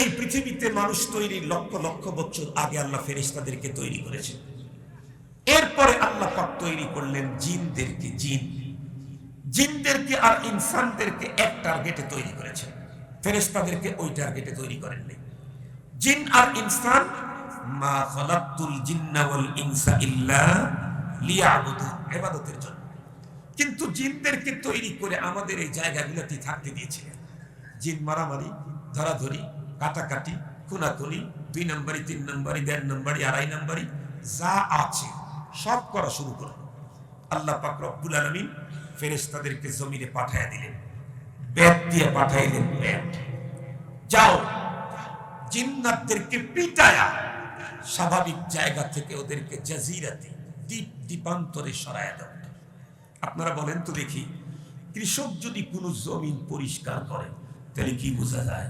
এই পৃথিবীতে মানুষ তৈরির লক্ষ লক্ষ বছর আগে আল্লাহ ফেরেশতাদেরকে তৈরি করেছেন। এরপরে আল্লাহ পাক তৈরি করলেন জিনদেরকে। জিনদেরকে আর ইনসানদেরকে এক টার্গেটে তৈরি করেছেন, ফেরেশতাদেরকে ওই টার্গেটে তৈরি করেননি। জিন আর ইনসান মা খালাকতুল জিন্না ওয়াল ইনসা ইল্লা লিয়াবুদুন, ইবাদতের জন্য। কিন্তু জিনদেরকে তৈরি করে আমাদের এই জায়গাগুলোতে থাকতে দিয়েছিলেন। জিন মারামারি, ধরাধরি, কাটাকাটি, খুনাখুনি, 2 নম্বরি, 3 নম্বরি, 1.5 নম্বরি, 2.5 নম্বরি যা আছে সব করা শুরু করল। আল্লাহ পাক রব্বুল আলামিন ফেরেশতাদেরকে জমিনে পাঠায়া দিলেন, ব্যাট দিয়ে পাঠাইলেন। ব্যাট, যাও জিন্নাতদেরকে পিটায়া স্বাভাবিক জায়গা থেকে ওদেরকে জাজিরাতে, দ্বীপান্তরে সরায়া দাও। আপনারা বলেন তো দেখি, কৃষক যদি কোনো জমিন পরিষ্কার করে তাহলে কি বোঝা যায়?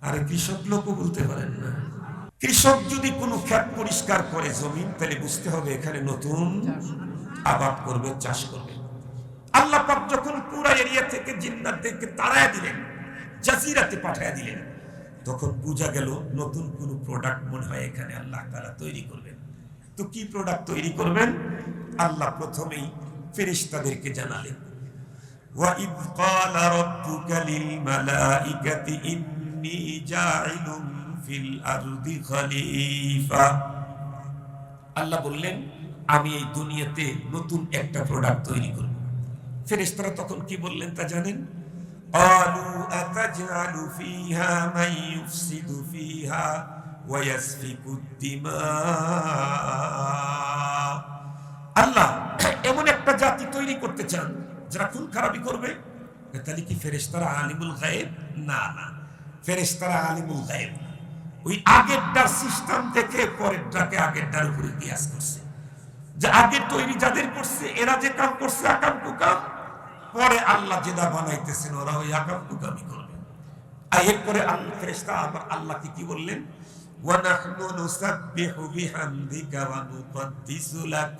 আরে কৃষক লোকও বলতে পারেন না। কৃষক যদি কোনো ক্ষেত পরিষ্কার করে জমিন, তাহলে বুঝতে হবে এখানে নতুন আবাদ করবে, চাষ করবে। আল্লাহ পাক যখন পুরো এরিয়া থেকে জিন্নাতদেরকে তাড়ায়া দিলেন, জাজিরাতে পাঠায়া দিলেন, তখন বোঝা গেল নতুন কোন প্রোডাক্ট মনে হয় এখানে আল্লাহ তাআলা তৈরি করবেন। তো কি প্রোডাক্ট তৈরি করবেন? আল্লাহ প্রথমেই ফেরেশতাদেরকে জানালেন, ওয়া ইয ক্বালা রাব্বুকা লিল মালাইকাতি ইন্নী জাইলুন ফিল আরদি খলিফা। আল্লাহ বললেন, আমি এই দুনিয়াতে নতুন একটা প্রোডাক্ট তৈরি করব। ফেরেশতারা তখন কি বললেন তা জানেন? ক্বালু আতাজআলু ফীহা মান ইউফসিদু ফীহা ওয়া ইয়াসফিকুদ দিমা। আল্লাহ এমন একটা জাতি তৈরি করতে চান যারা খুন খারাপি করবে। তাহলে কি ফেরেশতারা আলিমুল গায়েব? না না, ফেরেশতারা আলিমুল গায়েব না। ওই আগেরটার সিস্টেম দেখে পরেরটাকে আগেরটার উপরে কিয়াস করছে, যে আগে তৈরি যাদের করছে এরা যে কাম করছে আকাম কুকাম, পরে আল্লাহ যেটা বানাইতেছেন ওরা ওই আকাম কুকামই করবে। আর এরপরে আল্লাহ ফেরেশতা আবার আল্লাহকে কি বললেন? ওয়া নাহনু নুসাব্বিহু বিহামদিকা ওয়া নুকদ্দিসু লাক।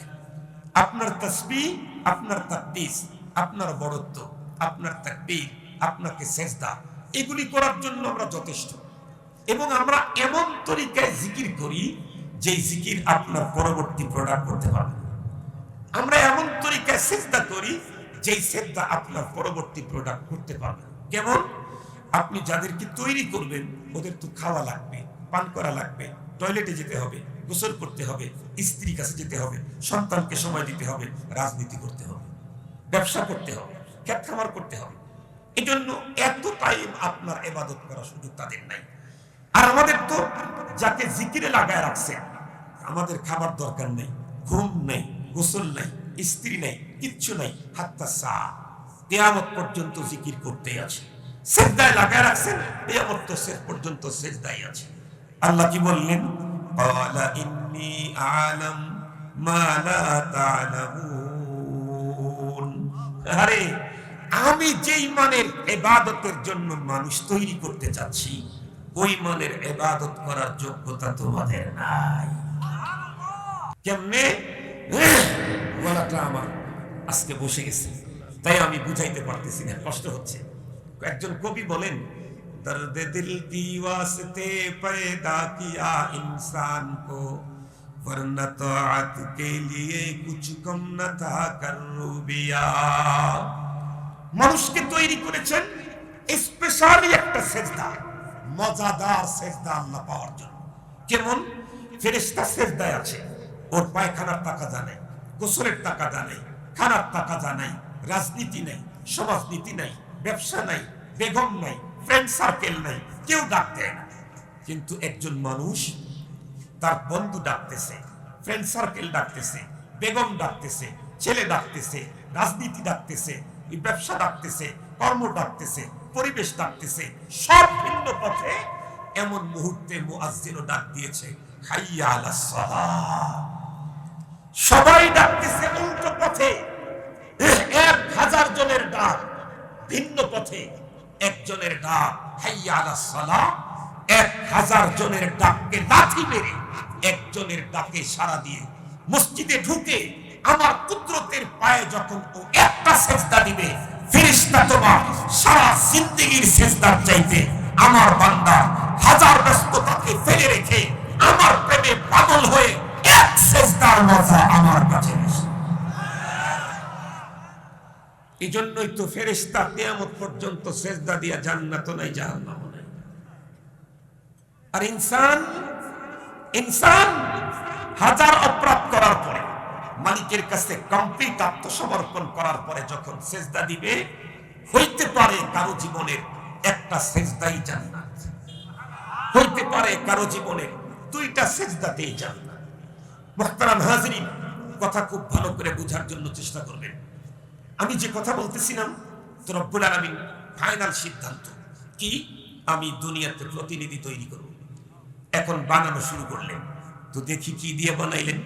আপনার তাসবিহ, আপনার তাকদীস, আপনার বড়ত্ব, আপনার তাকবীর, আপনাকে সেজদা, এগুলি করার জন্য আমরা যথেষ্ট। এবং আমরা এমন তরিকায় জিকির করি যে জিকির আপনার পরবর্তী প্রোডাক্ট করতে পারবে। আমরা এমন তরিকায় সেজদা করি যে সেজদা আপনার পরবর্তী প্রোডাক্ট করতে পারবে। কেমন? আপনি যাদেরকে তৈরি করবেন ওদের তো খাওয়া লাগবে, পান করা লাগবে, টয়লেটে যেতে হবে, গোসল করতে হবে, স্ত্রীর কাছে যেতে হবে, সন্তানকে সময় দিতে হবে, রাজনীতি করতে হবে, ব্যবসা করতে হবে, ক্ষেত খামার করতে হবে। এই জন্য এত টাইম আপনার ইবাদত করার সুযোগ তাদের নাই। আর আমাদের তো যাকে জিকিরে লাগায় রাখছে, আমাদের খাবার দরকার নেই, ঘুম নেই, গোসল নাই, স্ত্রী নেই, কিচ্ছু নাই, হাত্তা সা কিয়ামত পর্যন্ত জিকির করতেই আছে। সিজদায় লাগায় রাখছেন, কিয়ামত তো শেষ পর্যন্ত সিজদায় আছে। আল্লাহ কি বললেন? ক্বালা ইন্নী আ'লাম মা লা তা'লামুন। আরে আমি যেই মানের ইবাদতের জন্য মানুষ তৈরি করতে চাচ্ছি, ওই মানের ইবাদত করার যোগ্যতা তোমাদের নাই। কেমনে? গলাটা আমার আজকে বসে গেছে, তাই আমি বুঝাইতে পারতেছি না, কষ্ট হচ্ছে। একজন কবি বলেন, দর্দ দিল কি ওয়াস্তে पैदा किया इंसान को वरना तौअत के लिए कुछ कम न था करूबिया। মানুষকে তৈরি করেছেন স্পেশালি একটা সেজদা, মজাদার সেজদা আল্লাহ পাওয়ার জন্য। কেমন? ফেরেশতা সেজদায় আছে, ওর পায়খানার টাকা জানাই, গোসলের টাকা জানাই, খানার টাকা জানাই, রাজনীতি নাই, সমাজনীতি নাই, ব্যবসা নাই, বেগম নাই, ফ্রেন্ড সার্কেল নাই, কেউ ডাক দেয় না। কিন্তু একজন মানুষ তার বন্ধু ডাকতেছে, ফ্রেন্ড সার্কেল ডাকতেছে, বেগম ডাকতেছে, ছেলে ডাকতেছে, রাজনীতি ডাকতেছে, ব্যবসা ডাকতেছে, কর্ম ডাকতেছে, পরিবেশ ডাকতেছে, সব ভিন্ন পথে। এমন মুহূর্তে মুয়াজ্জিনও ডাক দিয়েছে, হাইয়া আলাস সালাহ। সবাই ডাকতেছে উল্টো পথে। 1000 জনের ডাক ভিন্ন পথে, একজনের ডাক হাইয়া আলাস সালাহ। 1000 জনের ডাককে লাথি মেরে একজনের ডাকে সাড়া দিয়ে মসজিদে ঢুকে আমার কুদরতের পায়ে যখন ও একটা সেজদা দিবে, ফেরেশতা তোমার সারা জিন্দেগীর সেজদার চাইতে আমার বান্দা হাজার ব্যস্ততাকে ফেলে রেখে আমার প্রেমে পাগল হয়ে এক সেজদার মজা আমার কাছে এসে। এই জন্যই তো ফেরেশতা কিয়ামত পর্যন্ত সেজদা দিয়া জান্নাত নাই জাহান্নাম নাই। আর ইনসান হাজার অপরাধ করার পরে মালিকের কাছে কমপ্লিট আত্মসমর্পণ করার পরে যখন সেজদা দিবে, হইতে পারে কারো জীবনের একটা সেজদাই জান্নাত, হইতে পারে কারো জীবনের দুইটা সেজদাতেই জান্নাত। মুহতারাম হাজিরিন, কথা খুব ভালো করে বোঝার জন্য চেষ্টা করবেন। আমি যে কথা বলতেছিলাম, তো রব্বুল আলামিন ফাইনাল সিদ্ধান্ত কি, আমি দুনিয়াতে প্রতিনিধি তৈরি করব। এখন বানানো শুরু করলেন, তো দেখি কি দিয়ে বানাইলেন।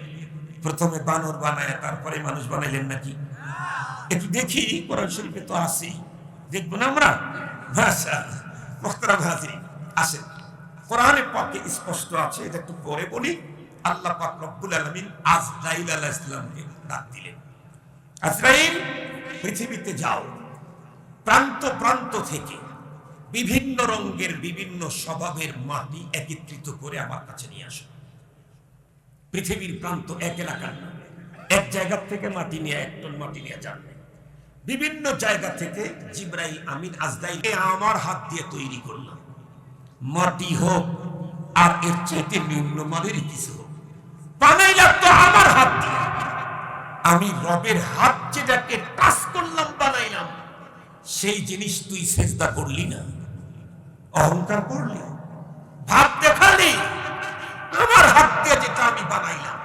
প্রথমে বানর বানায় তারপরে মানুষ বানাইলেন নাকি? একটু দেখি, কোরআন শরীফে তো আছেই, দেখবো না আমরা? মাশাআল্লাহ। মুহতারাম হাজিরিন, আসেন, কোরআনে পাকে স্পষ্ট আছে, এটা একটু পরে বলি। আল্লাহ পাক রব্বুল আলামিন আজরাইল আলাইহিস সালামকে ডাক দিলেন, আজরাইল পৃথিবীতে যাও, প্রান্ত প্রান্ত থেকে বিভিন্ন রঙের বিভিন্ন স্বভাবের মাটি একত্রিত করে আমার কাছে নিয়ে আসো। পৃথিবীর প্রান্ত এক এলাকার না, এক জায়গা থেকে মাটি নিয়ে, এক টন মাটি নিয়ে যান, বিভিন্ন জায়গা থেকে জিবরাইল আমিন আজরাইল আমার হাত দিয়ে তৈরি করলাম। মাটি হোক আর এর চাইতে নিম্নমানের কিছু হোক, বানাইলাম তো আমার হাত দিয়ে। আমি রবের হাত যেটাকে টাচ করলাম, বানাইলাম, সেই জিনিস তুই সেজদা করলি না, অহংকার করলি, ভাব দেখালি। আমার হাত দিয়ে যেটা আমি বানাইলাম,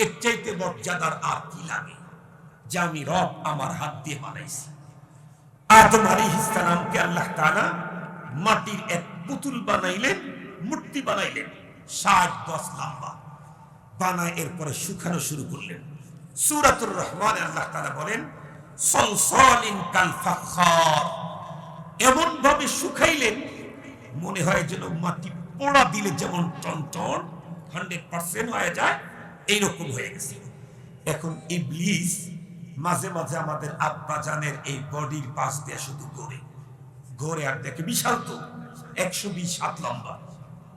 এর চাইতে মর্যাদার আর কি লাগে যে আমি রব আমার হাত দিয়ে বানাইছি। আদম আলাইহিস সালামকে আল্লাহ তাআলা মাটির এক পুতুল বানাইলেন, মূর্তি বানাইলেন, 60-10 লম্বা বানায়, এরপরে শুকানো শুরু করলেন। সূরাতুর রহমানে আল্লাহ তাআলা বলেন, সলসলিন কাল ফাখার, এমন ভাবে শুকাইলেন মনে হয় যেন মাটি পোড়া দিলে যেমন টনটন 100% হয়ে যায়, এইরকম হয়ে গেছে। এখন ইবলিস মাঝে মাঝে আমাদের আব্বা জানের এই বডির পাশ দিয়ে শুধু ঘোরে আর দেখে, বিশাল তো 120 হাত লম্বা,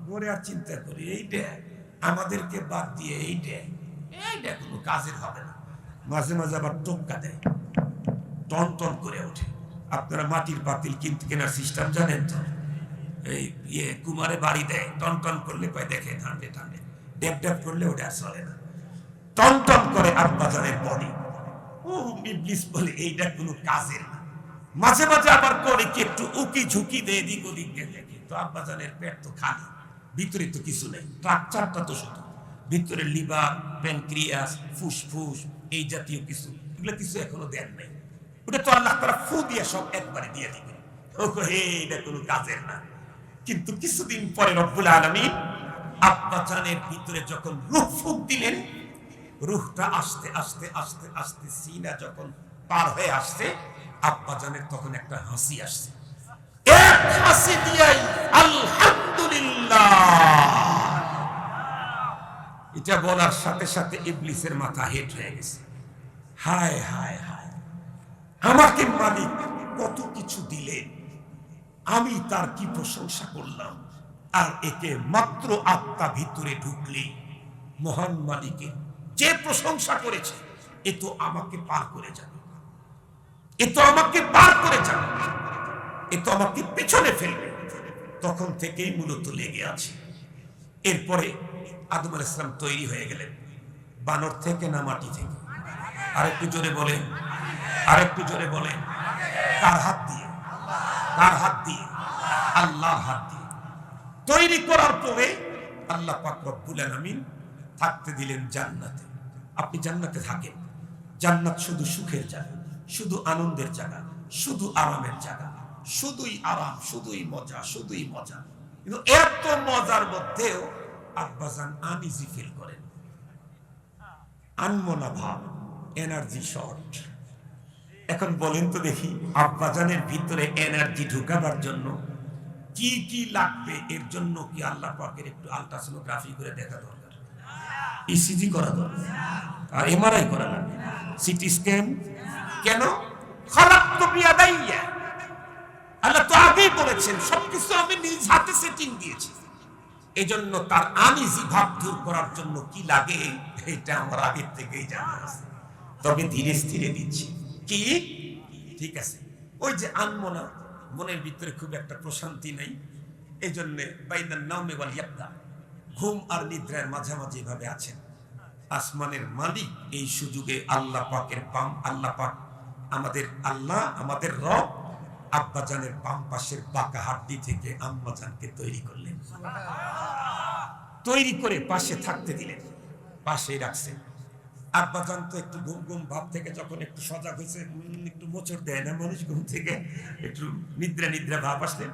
ঘোরে আর চিন্তা করি এইটা আমাদেরকে বাদ দিয়ে এইটা কোনো কাজের হবে না। মাঝে মাঝে আবার টোক্কা দেয়, টন টন করে ওঠে। আপনারা মাটির পাতিল কিনতে কেনার সিস্টেম জানেন তো? এই কুমারে বাড়ি দেয়, টন টন করলে পায় দেখে ঠান্ডে ডেপ ডেপ করলে ওটা চলে না, টন টন করে আব্বা জানের বডি। ও ইবলিস বলে এইটা কোনো কাজের না। মাঝে মাঝে আবার করে কি একটু উকি ঝুঁকি দেয়, এদিক ওদিক দেখে, তো আব্বা জানের পেট তো খালি, ভিতরে তো কিছু নেই, স্ট্রাকচারটা তো শুধু ভিতরে লিভার, প্যানক্রিয়াস, ফুসফুস, এই জাতীয় কিছু, এগুলো কিছু এখনো দেন নাই। ওটা তো আল্লাহ তাআলা ফু দিয়ে সব একবারে দিয়ে দিবে। ও হে, এটা কোনো কাজের না। কিন্তু কিছুদিন পরে রব্বুল আলামিন আব্বা জানের ভিতরে যখন রূহ ফুঁক দিলেন, রূহটা আস্তে আস্তে আস্তে আস্তে সিনা যখন পার হয়ে আসছে, আব্বা জানের তখন একটা হাসি আসছে। এক হাসি দিয়াই আলহামদুলিল্লাহ, এটা বলার সাথে সাথে ইবলিসের মাথা হেট হয়ে গেছে। হায় হায় হায়, আমাকে মালিক কত কিছু দিলেন, আমি তার কি প্রশংসা করলাম, আর একে মাত্র আত্মা ভিতরে ঢুকলে মহান মালিকের যে প্রশংসা করেছে, এ তো আমাকে পার করে যাবে, এ তো আমাকে পার করে যাবে, এ তো আমাকে পিছনে ফেলবে। তখন থেকেই মূলত লেগে আছে। এরপরে আদম আলাইহিস সালাম তৈরি হয়ে গেলেন, বানর থেকে না মাটি থেকে? আরেকটু জোরে বলেন, আরেকটু জোরে বলেন। কার হাত দিয়ে? কার হাত দিয়ে? আল্লাহর হাত দিয়ে। তৈরি করার পরে আল্লাহ পাক রব্বুল আলামিন থাকতে দিলেন জান্নাতে। আপনি জান্নাতে থাকেন, জান্নাত শুধু সুখের জায়গা, শুধু আনন্দের জায়গা, শুধু আরামের জায়গা, শুধুই আরাম, শুধুই মজা, শুধুই মজা। কিন্তু এত মজার মধ্যেও আব্বাজান আনইজি ফিল করেন, আনমনা ভাব, এনার্জি শর্ট। এখন বলেন তো দেখি, আব্বাজানের ভিতরে এনার্জি ঢুকাবার জন্য কি কি লাগবে? এর জন্য কি আল্লাহ পাকের একটু আলট্রাসোনোগ্রাফি করে দেখা দরকার, ইসিজি করা দরকার, আর এমআরআই করা লাগবে, সিটি স্ক্যান? কেন? খালাক্তু বিয়াদাইয়া, আল্লাহ তো আগেই বলেছেন সবকিছু আমি নিজ হাতে সেটিং দিয়েছি। এই জন্য তার আনিজি ভাব দূর করার জন্য কি লাগে এটা আমার আগের থেকেই জানা আছে, তবে ধীরে ধীরে দিচ্ছি। কি ঠিক আছে, ওই যে আনমনা, মনের ভিতরে খুব একটা প্রশান্তি নাই, এই জন্য বাইনান নাওমি ওয়াল ইয়াকদা, ঘুম আর নিদ্রার মাঝামাঝি ভাবে আছেন। আসমানের মালিক এই সুযোগে আল্লাহ পাকের বাম, আল্লাহ পাক আমাদের আল্লাহ, আমাদের রব আব্বাজানের বাম পাশের বাঁকা হাড্ডি থেকে আম্মাজানকে তৈরি করলেন, তৈরি করে পাশে থাকতে দিলেন, পাশেই রাখছেন। আব্বাজান তো একটু ঘুম ঘুম ভাব থেকে যখন একটু সজাগ হয়েছে, একটু মোচড় দেয় না মানুষ ঘুম থেকে, একটু নিদ্রা নিদ্রা ভাব আসলেন,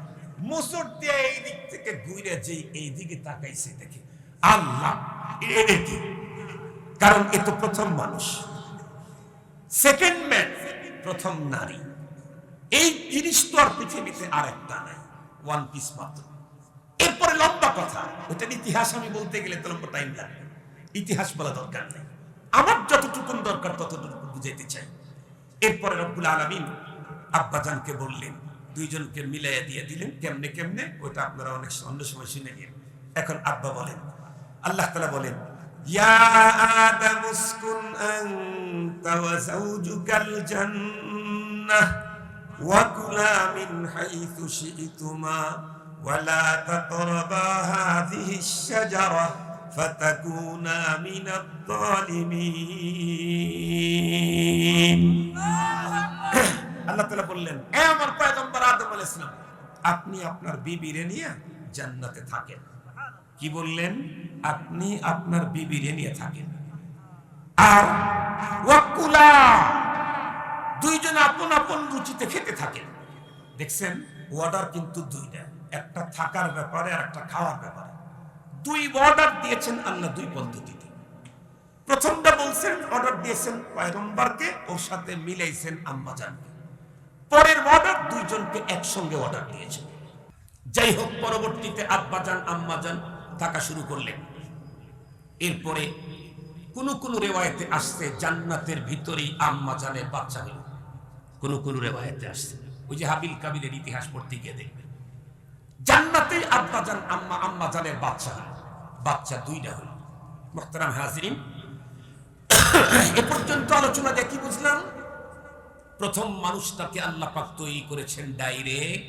মোচড় দিয়ে এই দিক থেকে ঘুরে যে এই দিকে তাকাইছে, দেখে আল্লাহ কি, কারণ এ তো প্রথম মানুষ, সেকেন্ড ম্যান, প্রথম নারী। এই জিনিস তো আর পৃথিবীতে আর একটা নাই, ওয়ান পিস মাত্র। এরপরে লম্বা কথা, ওটার ইতিহাস আমি বলতে গেলে তো লম্বা টাইম লাগবে, ইতিহাস বলা দরকার নেই, আমার যতটুকু দরকার ততটুকু বুঝাইতে চাই। এরপরে রব্বুল আলামিন আব্বাজানকে বললেন, দুইজনকে মিলাইয়া দিয়ে দিলেন। কেমনে কেমনে ওটা আপনারা অনেক অন্য সময় শুনে নিন। এখন আব্বা বলেন, আল্লাহ তাআলা বলেন, ইয়া আদম উসকুন আনতা ওয়া যাওজুকাল জান্নাহ ওয়া কুলা মিন হাইথু শি'তুমা ওয়া লা তাকরাবা হাযিহিশ শাজারা ফাতাকুনা মিনাদ যালিমিন। আল্লাহ তাআলা বললেন, হে আমার পয়গম্বর আদম আলাইহিস সালাম, আপনি আপনার বিবিরে নিয়ে জান্নাতে থাকেন। কি বললেন? আপনি আপনার বিবিরে নিয়ে থাকেন, আর ওয়াকুলা, দুইজন আপন আপন রুচিতে খেতে থাকেন। দেখছেন, অর্ডার কিন্তু দুইটা, একটা থাকার ব্যাপারে আর একটা খাওয়ার ব্যাপারে। দুই অর্ডার দিয়েছেন আল্লাহ দুই পদ্ধতিতে। প্রথমটা বলছেন, অর্ডার দিয়েছেন পয়গম্বরকে, ওর সাথে মিলাইছেন আম্মাজানকে। পরের অর্ডার দুইজনকে একসঙ্গে অর্ডার দিয়েছেন। যাই হোক, পরবর্তীতে আব্বাজান আম্মাজান থাকা শুরু করলেন। এরপরে কোন কোন রেওয়ায়েতে আসছে জান্নাতের ভিতরেই আম্মাজানের বাচ্চা হলো, কোন কোন রেওয়ায়েতে আসছে। ওই যে হাবিল কাবিলের ইতিহাস পড়তে গিয়ে দেখবেন, জান্নাতেই আব্বাজান আম্মাজানের বাচ্চা হলো, বাচ্চা দুইটা হলো। মুহতারাম হাজিরিন, এ পর্যন্ত আলোচনা দিয়ে কি বুঝলাম? প্রথম মানুষটাকে আল্লাহ পাক তৈরি করেছেন ডাইরেক্ট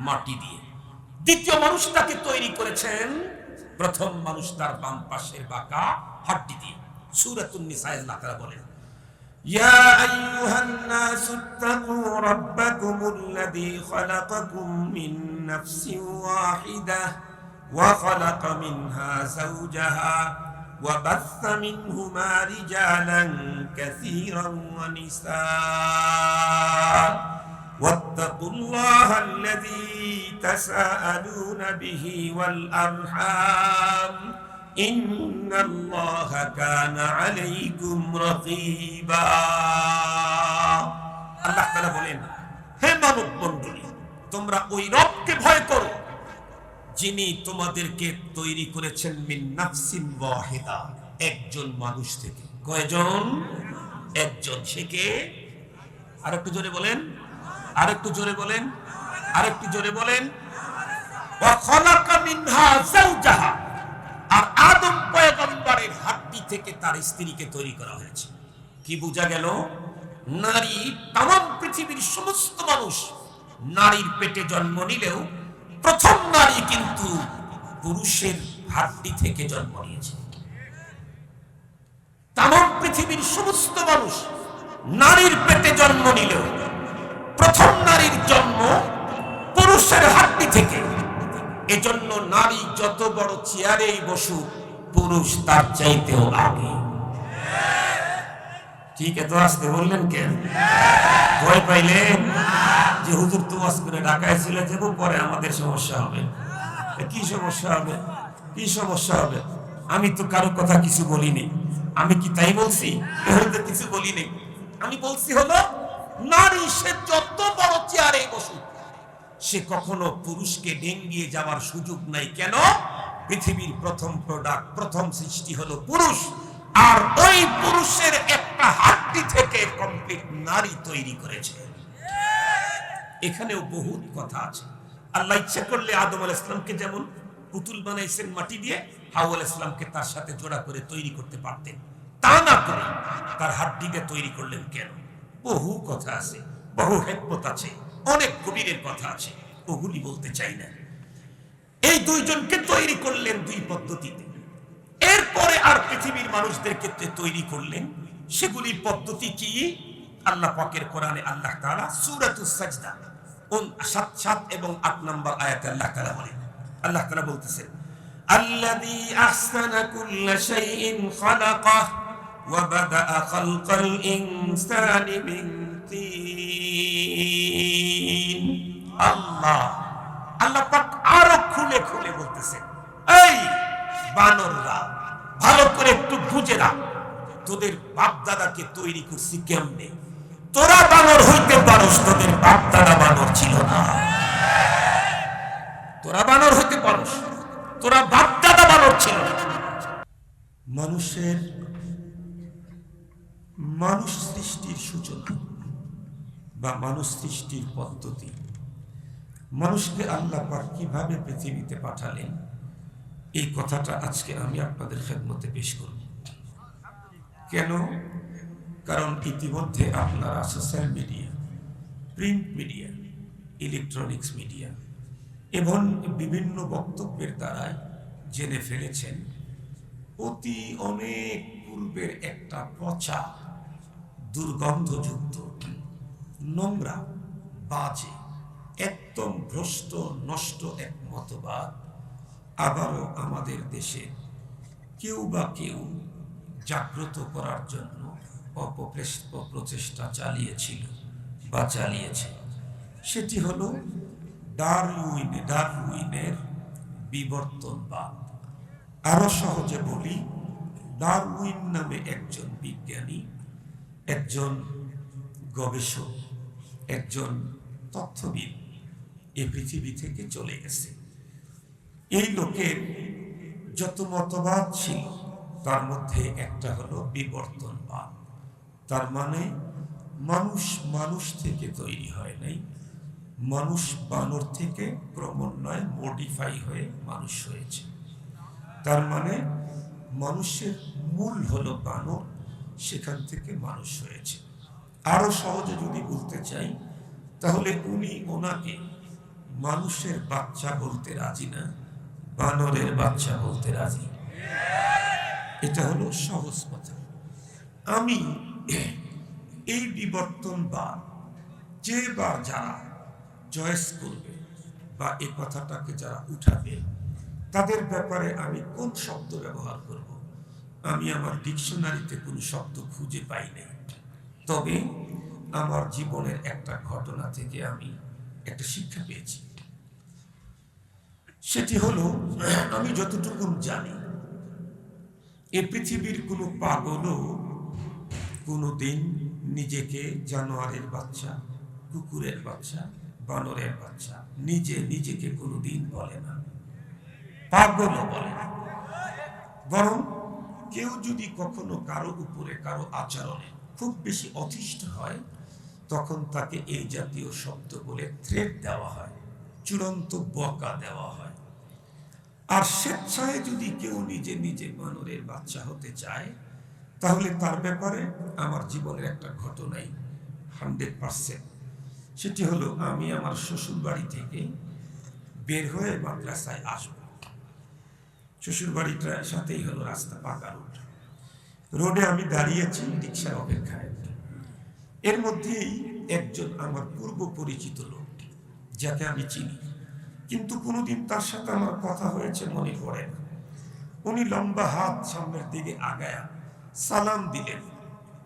মাটি দিয়ে। দ্বিতীয় মানুষটাকে তৈরি করেছেন প্রথম মানুষটার বাম পাশের বাঁকা হাড্ডি দিয়ে। সূরাতুন নিসা আল্লাহ তাআলা বলেন, ইয়া আইয়ুহান নাসু তাকু রাব্বাকুমুল্লাযী খালাকাকুম মিন নাফসিন ওয়াহিদাহ ওয়া খালাকা মিনহা যাওজাহা ওয়া বাসসা মিনহুমা রিজালান কাসীরান ওয়া নিসা واتقوا الله الذي تساءلون به والأرحام إن الله كان عليكم رقيبا। আল্লাহ তাআলা বলেন, হে মানব মণ্ডলী, তোমরা ওই রবকে ভয় করো যিনি তোমাদেরকে তৈরি করেছেন মিন নাফসিন ওয়াহিদা, একজন মানুষ থেকে। কয়জন? একজন। সে কে? আরেকটু জোরে বলেন, আরেকটু জোরে বলেন, আরেকটু জোরে বলেন। ওয়া খালাকা মিনহা যাওজাহা, আর আদম পয়গম্বরের হাড্ডি থেকে তার স্ত্রীকে তৈরি করা হয়েছে। কি বোঝা গেল? নারী, তামাম পৃথিবীর সমস্ত মানুষ নারীর পেটে জন্ম নিলেও প্রথম নারী কিন্তু পুরুষের হাড্ডি থেকে জন্ম নিয়েছে। তামাম পৃথিবীর সমস্ত মানুষ নারীর পেটে জন্ম নিলেও প্রথম নারীর জন্ম পুরুষের হাড্ডি থেকে। এজন্য নারী যত বড় চেয়ারেই বসুক, পুরুষ তার চাইতেও আগে। ঠিক এত আসতে বললেন কেন? ভয় পাইলেন যে হুজুর তো ওয়াজ করে ঢাকায় চলে যাব, পরে আমাদের সমস্যা হবে। কি সমস্যা হবে? কি সমস্যা হবে? আমি তো কারো কথা কিছু বলিনি। আমি কি তাই বলছি? কিছু বলিনি। আমি বলছি হলো, নারী সে যত বড় চেয়ারে বসুক, সে কখনো পুরুষকে ডেঙ্গিয়ে যাওয়ার সুযোগ নাই। কেন? পৃথিবীর প্রথম প্রোডাক্ট, প্রথম সৃষ্টি হলো পুরুষ, আর ওই পুরুষের একটা হাড্ডি থেকে কমপ্লিট নারী তৈরি করেছে। এখানেও বহুত কথা আছে। আল্লাহ ইচ্ছা করলে আদম আলাইহিস সালামকে যেমন পুতুল বানাইছেন মাটি দিয়ে, হাওয়া আলাইহিস সালামকে তার সাথে জোড়া করে তৈরি করতে পারতেন। তা না করে তার হাড্ডিকে তৈরি করলেন কেন? বহু কথা আছে, বহু হিকমত আছে, অনেক গভীরের কথা আছে, ওগুলি বলতে চাই না। এই দুইজনকে তৈরি করলেন দুই পদ্ধতিতে। এরপরে আর পৃথিবীর মানুষদের ক্ষেত্রে তৈরি করলেন, সেগুলির পদ্ধতি কি? আল্লাহ পাকের কোরআনে আল্লাহ তাআলা সূরাতুস সাজদা ৭ এবং ৮ নম্বর আয়াতে আল্লাহ তাআলা বলেন, আল্লাহ তাআলা বলতেছেন, আল্লাযী আহসানা কুল্লা শাইইন খালাকাহু ওয়া বাদাআ খালকাল ইনসানি মিন তিন। আল্লাহ পাক আরো খুলে খুলে বলতেছেন, এই বানররা ভালো করে একটু বুঝে রাখ, তোদের বাপ দাদাকে তৈরি করছি কেমনে? তোরা বানর হইতে পারস, তোদের বাপ দাদা বানর ছিল না। তোরা বানর হইতে পারস, তোরা বাপ দাদা বানর ছিল না। মানুষ সৃষ্টির সূচনা বা মানুষ সৃষ্টির পদ্ধতি, মানুষকে আল্লাহ পাক কিভাবে পৃথিবীতে পাঠালেন, এই কথাটা আজকে আমি আপনাদের খেদমতে পেশ করব। কেন? কারণ ইতিমধ্যে আপনারা social media, print media, electronics media এবং বিভিন্ন বক্তব্যের দ্বারাই জেনে ফেলেছেন অতি অনেক পূর্বের একটা পচা, দুর্গন্ধযুক্ত, নোংরা, বাজে, একদম ভ্রষ্ট নষ্ট এক মতবাদ আবারও আমাদের দেশে কেউ বা কেউ জাগ্রত করার জন্য অপপ্রচেষ্টা চালিয়েছিল বা চালিয়েছে। সেটি হলো ডারউইনের বিবর্তনবাদ। আরো সহজে বলি, ডারউইন নামে একজন বিজ্ঞানী, একজন গবেষক, একজন তথ্যবিদ এই পৃথিবী থেকে চলে গেছে। এই লোকের যত মতবাদ ছিল তার মধ্যে একটা হলো বিবর্তনবাদ। তার মানে মানুষ থেকে তৈরি হয় নাই, মানুষ বানর থেকে ক্রমান্বয়ে মডিফাই হয়ে মানুষ হয়েছে। তার মানে মানুষের মূল হলো বানর, সেখান থেকে মানুষ হয়েছে। আরো সহজে যদি বলতে চাই, তাহলে ওনাকে মানুষের বাচ্চা বলতে রাজি না, বানরের বাচ্চা বলতে রাজি। এটা হলো সহজ কথা। আমি এই বিবর্তনবাদ যে বা যারা চয়েস করবে বা এই কথাটাকে যারা উঠাবে, তাদের ব্যাপারে আমি কোন শব্দ ব্যবহার করব, আমি আমার ডিকশনারিতে কোনো শব্দ খুঁজে পাই নাই। তবে আমার জীবনের একটা ঘটনা থেকে আমি একটা শিক্ষা পেয়েছি। সেটি হলো, আমি যতটুকু জানি, এ পৃথিবীর কোনো পাগলও কোনোদিন নিজেকে জানোয়ারের বাচ্চা, কুকুরের বাচ্চা, বানরের বাচ্চা নিজেকে কোনোদিন বলে না, পাগলও বলে না। বরং কেউ যদি কখনো কারো উপরে, কারো আচরণে খুব বেশি অতিষ্ঠ হয়, তখন তাকে এই জাতীয় শব্দ বলে থ্রেট দেওয়া হয়, চূড়ান্ত বকা দেওয়া হয়। আর স্বেচ্ছায় যদি কেউ নিজে বানরের বাচ্চা হতে চায়, তাহলে তার ব্যাপারে আমার জীবনের একটা ঘটনাই 100%। সেটি হলো, আমি আমার শ্বশুর বাড়ি থেকে বের হয়ে মাদ্রাসায় আসবো। শ্বশুর বাড়িটার সাথেই হলো রাস্তা, পাকা রোডে আমি দাঁড়িয়েছি রিক্সার অপেক্ষায়। এর মধ্যেই একজন আমার পূর্ব পরিচিত লোক, যাকে আমি চিনি, কিন্তু কোনোদিন তার সাথে আমার কথা হয়েছে মনে পড়ে না। উনি লম্বা হাত সামনের দিকে আগায়া সালাম দিলেন।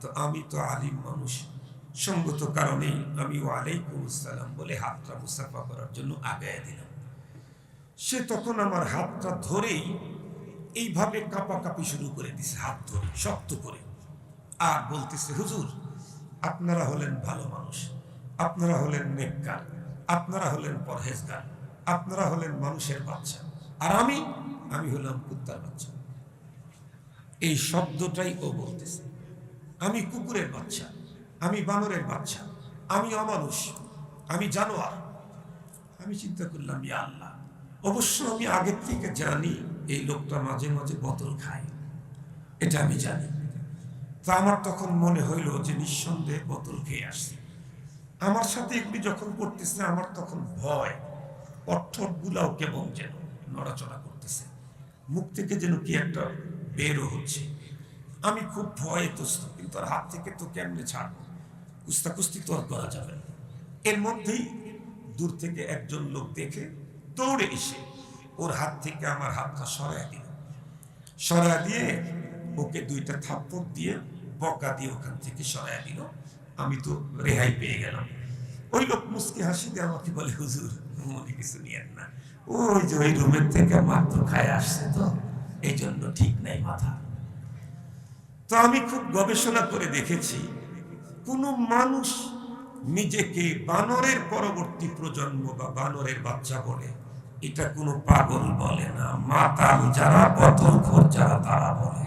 তো আমি তো আলিম মানুষ, সঙ্গত কারণেই আমি ওয়ালাইকুম আসসালাম বলে হাতটা মুসাফা করার জন্য আগায়া দিলাম। সে তখন আমার হাতটা ধরেই এইভাবে কাঁপাকাঁপি শুরু করে দিছে, হাত ধরে শক্ত করে, আর বলতেছে, হুজুর আপনারা হলেন ভালো মানুষ, আপনারা হলেন নেককার, আপনারা হলেন পরহেজগার, আপনারা হলেন মানুষের বাচ্চা, আর আমি হলাম কুত্তার বাচ্চা। এই শব্দটাই ও বলতেছে। আমি কুকুরের বাচ্চা, আমি বানরের বাচ্চা, আমি অমানুষ, আমি জানোয়ার। আমি চিন্তা করলাম, ইয়া আল্লাহ, অবশ্য আমি আগের থেকে জানি এই লোকটা মাঝে মাঝে বোতল খায়, এটা আমি জানি। তা আমার তখন মনে হইল যে নিঃসন্দেহে বোতল খেয়ে আসছে। আমার সাথে এগুলি যখন করতেছে আমার তখন ভয়, অর্থগুলাও কেমন যেন নড়াচড়া করতেছে, মুখ থেকে যেন কি একটা বেরও হচ্ছে। আমি খুব ভয়ে ত্রস্ত, কিন্তু আর হাত থেকে তো কেমনে ছাড়বো, কুস্তাকুস্তি তো আর করা যাবে না। এর মধ্যেই দূর থেকে একজন লোক দেখে দৌড়ে এসে ওর হাত থেকে আমার হাতটা সরাই দিল, সরাই দিয়ে ওকে দুইটা থাপ্পড় দিয়ে বকা দিয়ে ওখান থেকে সরাই দিল। আমি তো রেহাই পেয়ে গেলাম। ওই লোক মুস্কি হাসি দিয়ে আমাকে বলে, হুজুর মনে কিছু নিয়েন না, ওই যে ওই রুমের থেকে মাত্র খায় আসছে, তো এই জন্য ঠিক নাই মাথা। তো আমি খুব গবেষণা করে দেখেছি, কোন মানুষ নিজেকে বানরের পরবর্তী প্রজন্ম বা বানরের বাচ্চা বলে, এটা কোনো পাগল বলে না, মাতাল যারা, বোতলখোর যারা, তারা বলে।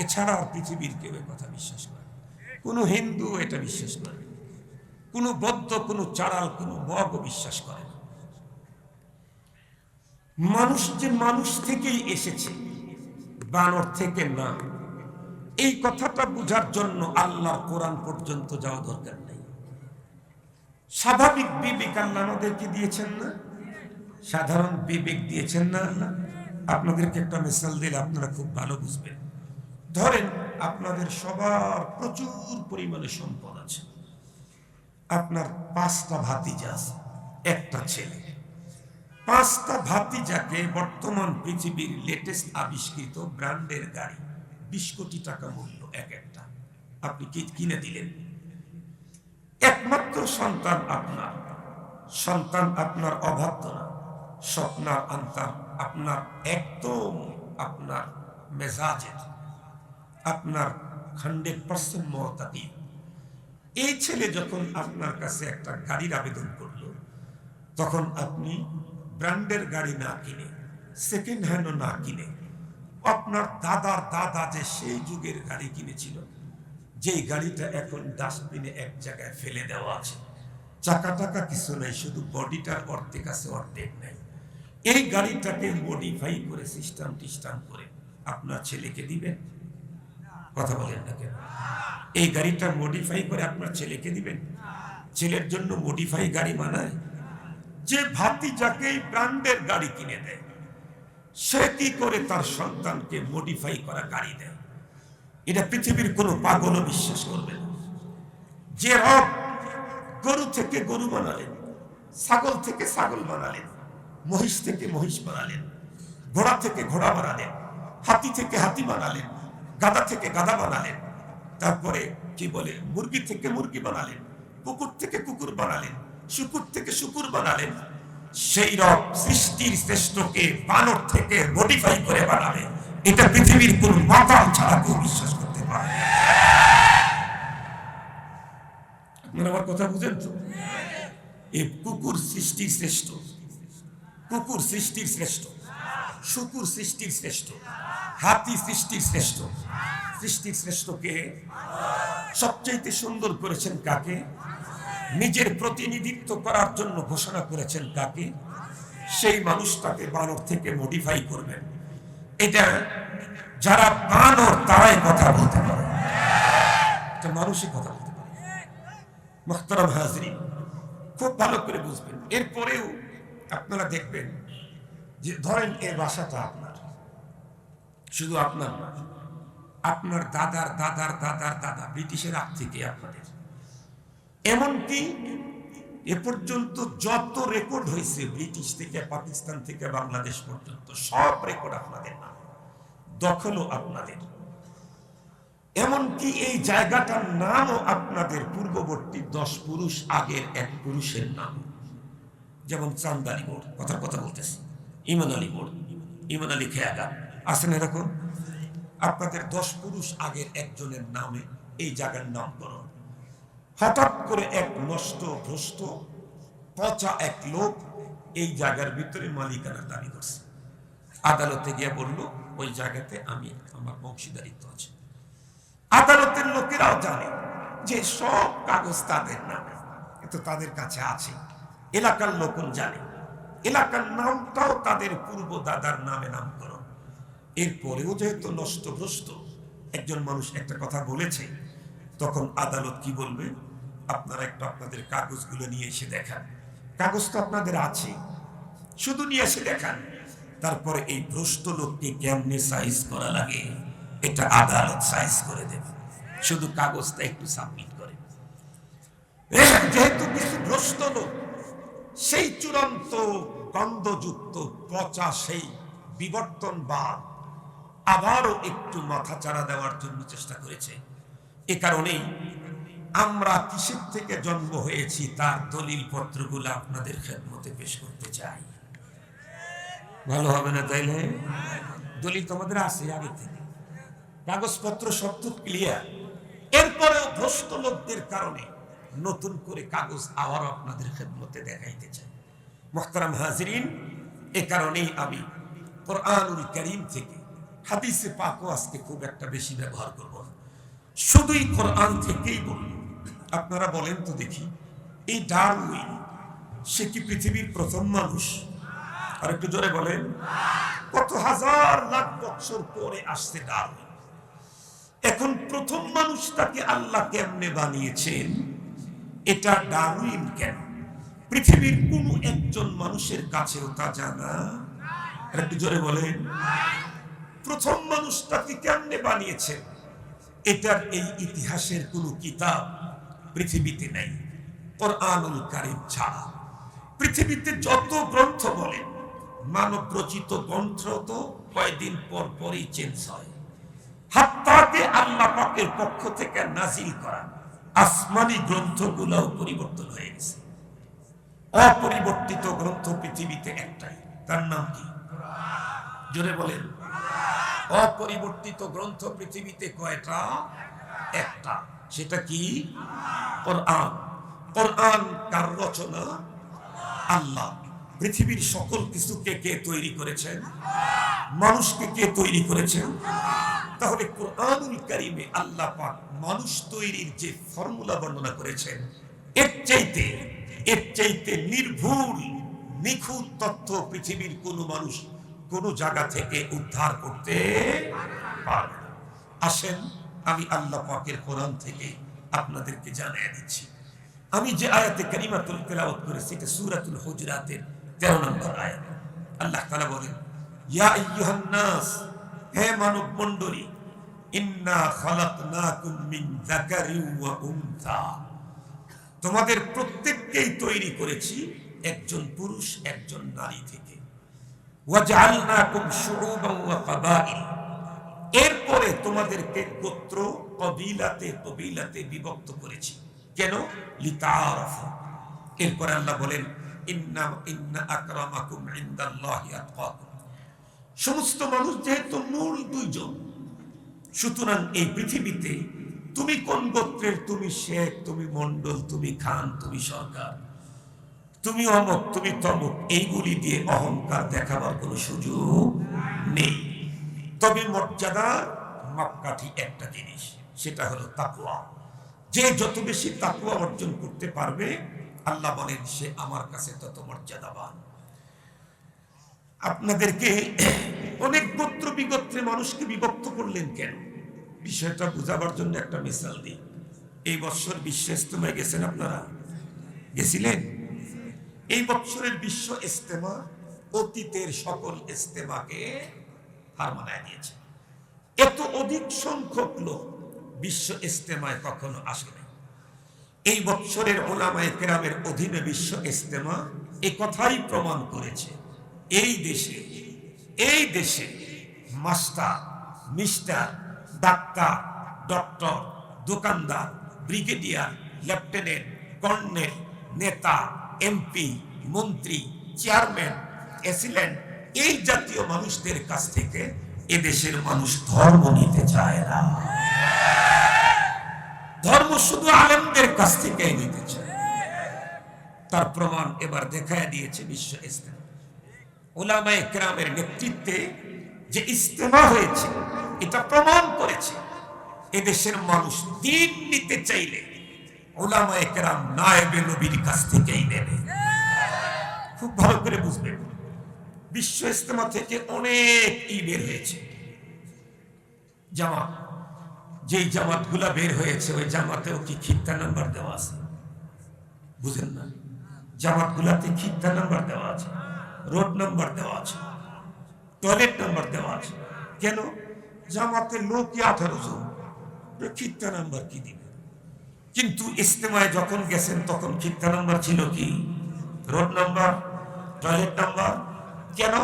এছাড়া আর পৃথিবীর কেউ কথা বিশ্বাস করে, কোন হিন্দু এটা বিশ্বাস করে, কোন বৌদ্ধ, কোন চাড়াল, কোন বগ বিশ্বাস করে না। মানুষ যে মানুষ থেকেই এসেছে, বানর থেকে না, এই কথাটা বুঝার জন্য আল্লাহ কোরআন পর্যন্ত যাওয়া দরকার নেই। স্বাভাবিক বিবেক আল্লাহ আমাদেরকে দিয়েছেন না, সাধারণ বিবেক দিয়েছেন না আল্লাহ। আপনাদেরকে একটা মিসাল দিলে আপনারা খুব ভালো বুঝবেন। ধরেন আপনাদের সবার প্রচুর পরিমাণে সম্পদ আছে, আপনার 5টা ভাতিজা আছে, একটা ছেলে। 5টা ভাতিজাকে বর্তমান পৃথিবীর লেটেস্ট আবিষ্কৃত ব্র্যান্ডের গাড়ি, 20 কোটি টাকা মূল্য এক একটা, আপনি কি কিনে দিলেন। একমাত্র সন্তান আপনার, সন্তান আপনার অবাধ্য না, স্বপ্নার আন্তার, আপনার একদম আপনার মেজাজের, আপনার 100% মহতাবি। এই ছেলে যখন আপনার কাছে একটা গাড়ির আবেদন করলো, তখন আপনি ব্র্যান্ডের গাড়ি না কিনে, সেকেন্ড হ্যান্ডও না কিনে, আপনার দাদার দাদা যে সেই যুগের গাড়ি কিনেছিল, যেই গাড়িটা এখন ডাস্টবিনে এক জায়গায় ফেলে দেওয়া আছে, চাকা টাকা কিছু নাই, শুধু বডিটার অর্ধেক আছে, অর্ধেক নাই, এই গাড়িটাকে মডিফাই করে সিস্টেম টিস্টাম করে আপনার ছেলেকে দিবেন? কথা বলেন না কেন? এই গাড়িটা মডিফাই করে আপনার ছেলেকে দিবেন? ছেলের জন্য মডিফাই গাড়ি বানায়? যে ভাতিজাকে ব্র্যান্ডের গাড়ি কিনে দেয়, সে কি করে তার সন্তানকে মডিফাই করা গাড়ি দেয়? এটা পৃথিবীর কোনো পাগলও বিশ্বাস করবে না। যে রব গরু থেকে গরু বানালেন, ছাগল থেকে ছাগল বানালেন, মহিষ থেকে মহিষ বানালেন, ঘোড়া থেকে ঘোড়া বানালেন, হাতি থেকে হাতি বানালেন, গাধা থেকে গাধা বানালেন, তারপরে কি বলে মুরগি থেকে মুরগি বানালেন, কুকুর থেকে কুকুর বানালেন, শুকুর থেকে শুকুর বানালেন, সেই রব সৃষ্টির শ্রেষ্ঠকে বানর থেকে মডিফাই করে বানাবে, এটা পৃথিবীর কোন মাতাল ছাড়া কেউ বিশ্বাস করতে পারে। আপনারা আমার কথা বুঝেন তো? এই কুকুর সৃষ্টির শ্রেষ্ঠ, কুকুর সৃষ্টির শ্রেষ্ঠ, শুকুর সৃষ্টির শ্রেষ্ঠ, হাতি সৃষ্টির শ্রেষ্ঠ। সৃষ্টির শ্রেষ্ঠকে সবচাইতে সুন্দর করেছেন কাকে? নিজের প্রতিনিধিত্ব করার জন্য ঘোষণা করেছেন কাকে? সেই মানুষটাকে বানর থেকে মডিফাই করবেন। এটা যারা বানর তারাই কথা বলতে পারে, এটা মানুষই কথা বলতে পারে। মুহতারাম হাজরিন, খুব ভালো করে বুঝবেন। এরপরেও আপনারা দেখবেন যে ধরেন এই বাসাটা আপনার, শুধু আপনার না, আপনার দাদার দাদার দাদার দাদা, ব্রিটিশের আগ থেকে আপনাদের। এমনকি এ পর্যন্ত যত রেকর্ড হয়েছে ব্রিটিশ থেকে পাকিস্তান থেকে বাংলাদেশ পর্যন্ত, সব রেকর্ড আপনাদের নাম, দখলও আপনাদের। এমনকি এই জায়গাটার নামও আপনাদের পূর্ববর্তী 10 পুরুষ আগের এক পুরুষের নাম, যেমন চান্দালি মোড়, কথার কথা বলতেছি, ইমান আলী মোড়, ইমান আলী খেয়াঘাট, আছেন এরকম? আপনাদের 10 পুরুষ আগের একজনের নামে এই জায়গার নামকরণ। হঠাৎ করে এক নষ্ট ভ্রষ্ট পচা এক লোক এই জায়গার ভিতরে মালিকানার দাবি করছে, আদালতে গিয়ে বলল ওই জায়গাতে আমি, আমার বংশীদারিত্ব আছে। আদালতের লোকেরাও জানে যে সব কাগজ তাদের নামে, কিন্তু তাদের কাছে আছে, এলাকার লোকজন জানে, এলাকার নামটাও তাদের পূর্ব দাদার নামে নামকরণ। এরপরেও যেহেতু নষ্টভ্রষ্ট একজন মানুষ একটা কথা বলেছে, তখন আদালত কি বলবে? আপনারা একটু আপনাদের কাগজগুলো নিয়ে এসে দেখান। কাগজ তো আপনাদের আছে, শুধু নিয়ে এসে দেখান। তারপরে এই ভ্রষ্ট লোককে কেমনে সাইজ করা লাগে এটা আদালত সাইজ করে দেবে, শুধু কাগজটা একটু সাবমিট করে। যেহেতু কিছু ভ্রষ্ট লোক সেই চূড়ান্ত গন্ধযুক্ত পচা সেই বিবর্তনবাদ আবারও একটু মাথাচাড়া দেওয়ার জন্য চেষ্টা করেছে, এ কারণেই আমরা কিসের থেকে জন্ম হয়েছি তার দলিল পত্রগুলো আপনাদের খেদমতে পেশ করতে চাই। ভালো হবে না তাইলে? দলিল তোমাদের আছে আগে থেকে, কাগজপত্র সব তো ক্লিয়ার। এরপরেও ভ্রষ্ট লোকদের কারণে নতুন করে কাগজ আবারও আপনাদের খেদমতে দেখাইতে চাই। মুহতারাম হাজিরিন, এ কারণেই আমি কোরআনুল কারীম থেকে হাদিসে পাকও আজকে খুব একটা বেশি ব্যবহার করব না, শুধুই কোরআন থেকেই বলব। আপনারা বলেন তো দেখি, এই ডারউইন সে কি পৃথিবীর প্রথম মানুষ? আর একটু জোরে বলেন, কত হাজার লাখ বছর পরে আসছে ডারউইন। এখন প্রথম মানুষটাকে আল্লাহ কেমনে বানিয়েছেন এটা ডারউইন কেন পৃথিবীর কোন একজন মানুষের কাছেও তা জানা? আর একটু জোরে বলেন, প্রথম মানুষটাকে কেমনে বানিয়েছেন এটার এই ইতিহাসের কোন কিতাব পৃথিবীতে নাই কোরআনুল কারীম ছাড়া। পৃথিবীতে যত গ্রন্থ বলেন, মানব রচিত গ্রন্থ তো কয়েকদিন পর পরই চেঞ্জ হয়। হাত্তাকে আল্লাহ পাকের পক্ষ থেকে নাজিল করা আসমানি গ্রন্থগুলোও পরিবর্তন হয়ে গেছে। অপরিবর্তিত গ্রন্থ পৃথিবীতে একটাই, তার নাম কি? জোরে বলেন। অপরিবর্তিত গ্রন্থ পৃথিবীতে কয়টা? একটা, সেটা কি? কোরআন। কোরআন কার রচনা? আল্লাহ। পৃথিবীর সকল কিছুকে কে তৈরি করেছেন? মানুষকে কে তৈরি করেছেন? তাহলে কোরআনুল কারীমে আল্লাহ পাক মানুষ তৈরির যে ফর্মুলা বর্ণনা করেছেন, এর চাইতে নির্ভুল নিখুঁত তথ্য পৃথিবীর কোন মানুষ কোন জায়গা থেকে উদ্ধার করতে পারবে না। আসেন আমি আল্লাহ পাকের কোরআন থেকে আপনাদেরকে জানিয়ে দিচ্ছি। আমি যে আয়াতে কারিমাতুল তেলাওয়াত করেছি এটা সূরাতুল হুজুরাতের 13 নম্বর আয়াত। আল্লাহ তাআলা বলেন, ইয়া আইয়ুহান নাস, হে মানব মণ্ডলী, ইন্না খালাকনাকুম মিন যাকারিন ওয়া উনসা, তোমাদের প্রত্যেককেই তৈরি করেছি একজন পুরুষ একজন নারী থেকে। ওয়াজআলনাকুম শুউবান ওয়া কাবাইল, এরপরে তোমাদেরকে গোত্র কবিলাতে বিভক্ত করেছি। কেন? লিতাআরাফু। এরপরে আল্লাহ বলেন, ইন্না আকরামাকুম ইনদাল্লাহি আতকাকুম, সমস্ত মানুষ যেহেতু মূল দুইজন, সুতরাং এই পৃথিবীতে তুমি কোন গোত্রের, তুমি শেখ, তুমি মন্ডল, তুমি খান, তুমি সরকার, তুমি অমক, তুমি তমক, এইগুলি দিয়ে অহংকার দেখাবার কোনো সুযোগ নেই। তবে মর্যাদার মাপকাঠি একটা জিনিস, সেটা হলো তাকওয়া। যে যত বেশি তাকওয়া অর্জন করতে পারবে, আল্লাহ বলেন সে আমার কাছে তত মর্যাদাবান। আপনাদেরকে অনেক গোত্র বিগোত্রে মানুষকে বিভক্ত করলেন কেন? বিষয়টা বুঝাবার জন্য একটা মিসাল দিই। এই বছর বিশ্ব ইজতেমায় গেছেন আপনারা? গেছিলেন? এই বছরের বিশ্ব ইজতেমা অতীতের সকল ইজতেমাকে হার মানায় দিয়েছে। এত অধিক সংখ্যক লোক বিশ্ব ইজতেমায় কখনো আসেনি। এই বছরের উলামায়ে কেরামের অধীনে বিশ্ব ইজতেমা এ কথাই প্রমাণ করেছে, এই দেশে মাস্টার, মিস্টার, ডাক্তার, ডক্টর, দোকানদার, ব্রিগেডিয়ার, লেফটেন্যান্ট, কর্নেল, নেতা, এমপি, মন্ত্রী, চেয়ারম্যান, প্রেসিডেন্ট, এই জাতীয় মানুষদের কাছ থেকে এদেশের মানুষ ধর্ম নিতে চায় না। ধর্ম শুধু আলেমদের কাছ থেকে নিতে চায়। তার প্রমাণ এবার দেখায় দিয়েছে বিশ্ব ইজতেমা। উলামায়ে কেরামের নেতৃত্বে যে ইজতেমা হয়েছে এটা প্রমাণ করেছে এদেশের মানুষ দিন নিতে চাইলে উলামায়ে কেরাম নায়েবে নবীর কাছ থেকেই নেবে। খুব ভালো করে বুঝবেন, বিশ্ব ইজতেমা থেকে অনেক বের হয়েছে জামাত। যেই জামাতগুলা বের হয়েছে ওই জামাতেও কি খিত্তা নাম্বার দেওয়া আছে? বুঝেন না? জামাতগুলাতে খিত্তা নাম্বার দেওয়া আছে, রোড নাম্বার দেওয়া আছে, টয়লেট নাম্বার দেওয়া আছে। কেন? জামাতে লোকই 18 জন, খিত্তা নাম্বার কি দিবে? কিন্তু ইজতেমায় যখন গেছেন তখন খিত্তা নাম্বার ছিল কি? Road number, toilet number. কেন?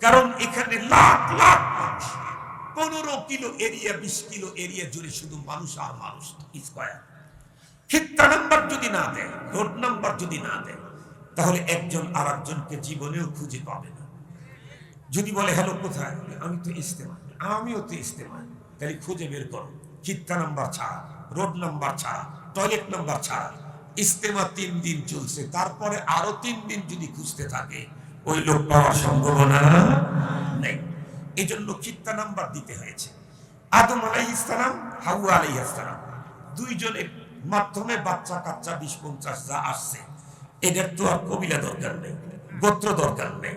কারণ এখানে লাখ লাখ মানুষ, 15 কিলো এরিয়া, 20 কিলো এরিয়া জুড়ে শুধু মানুষ আর মানুষ স্কয়ার। খিত্তা নাম্বার যদি না দেয়, রোড নাম্বার যদি না দেয়, তাহলে একজন আর একজনকে জীবনেও খুঁজে পাবে না। যদি বলে হ্যালো কোথায়, আমি তো ইজতেমায়, আমিও তো ইজতেমায়, তাহলে খুঁজে বের করো। খিত্তা নাম্বার ছাড়া, রোড নাম্বার ছাড়া, টয়লেট নাম্বার ছাড়া ইজতেমা 3 দিন চলছে, তারপরে আরো 3 দিন যদি খুঁজতে থাকে ওই লোক পাওয়ার সম্ভাবনা নেই। এই জন্য খিত্তা নাম্বার দিতে হয়েছে। আদম আলাইহিস সালাম, হাওয়া আলাইহিস সালাম, দুইজনের মাধ্যমে বাচ্চা কাচ্চা 20-50 যা আসছে, এদের তো আর কবিলা দরকার নেই, গোত্র দরকার নেই।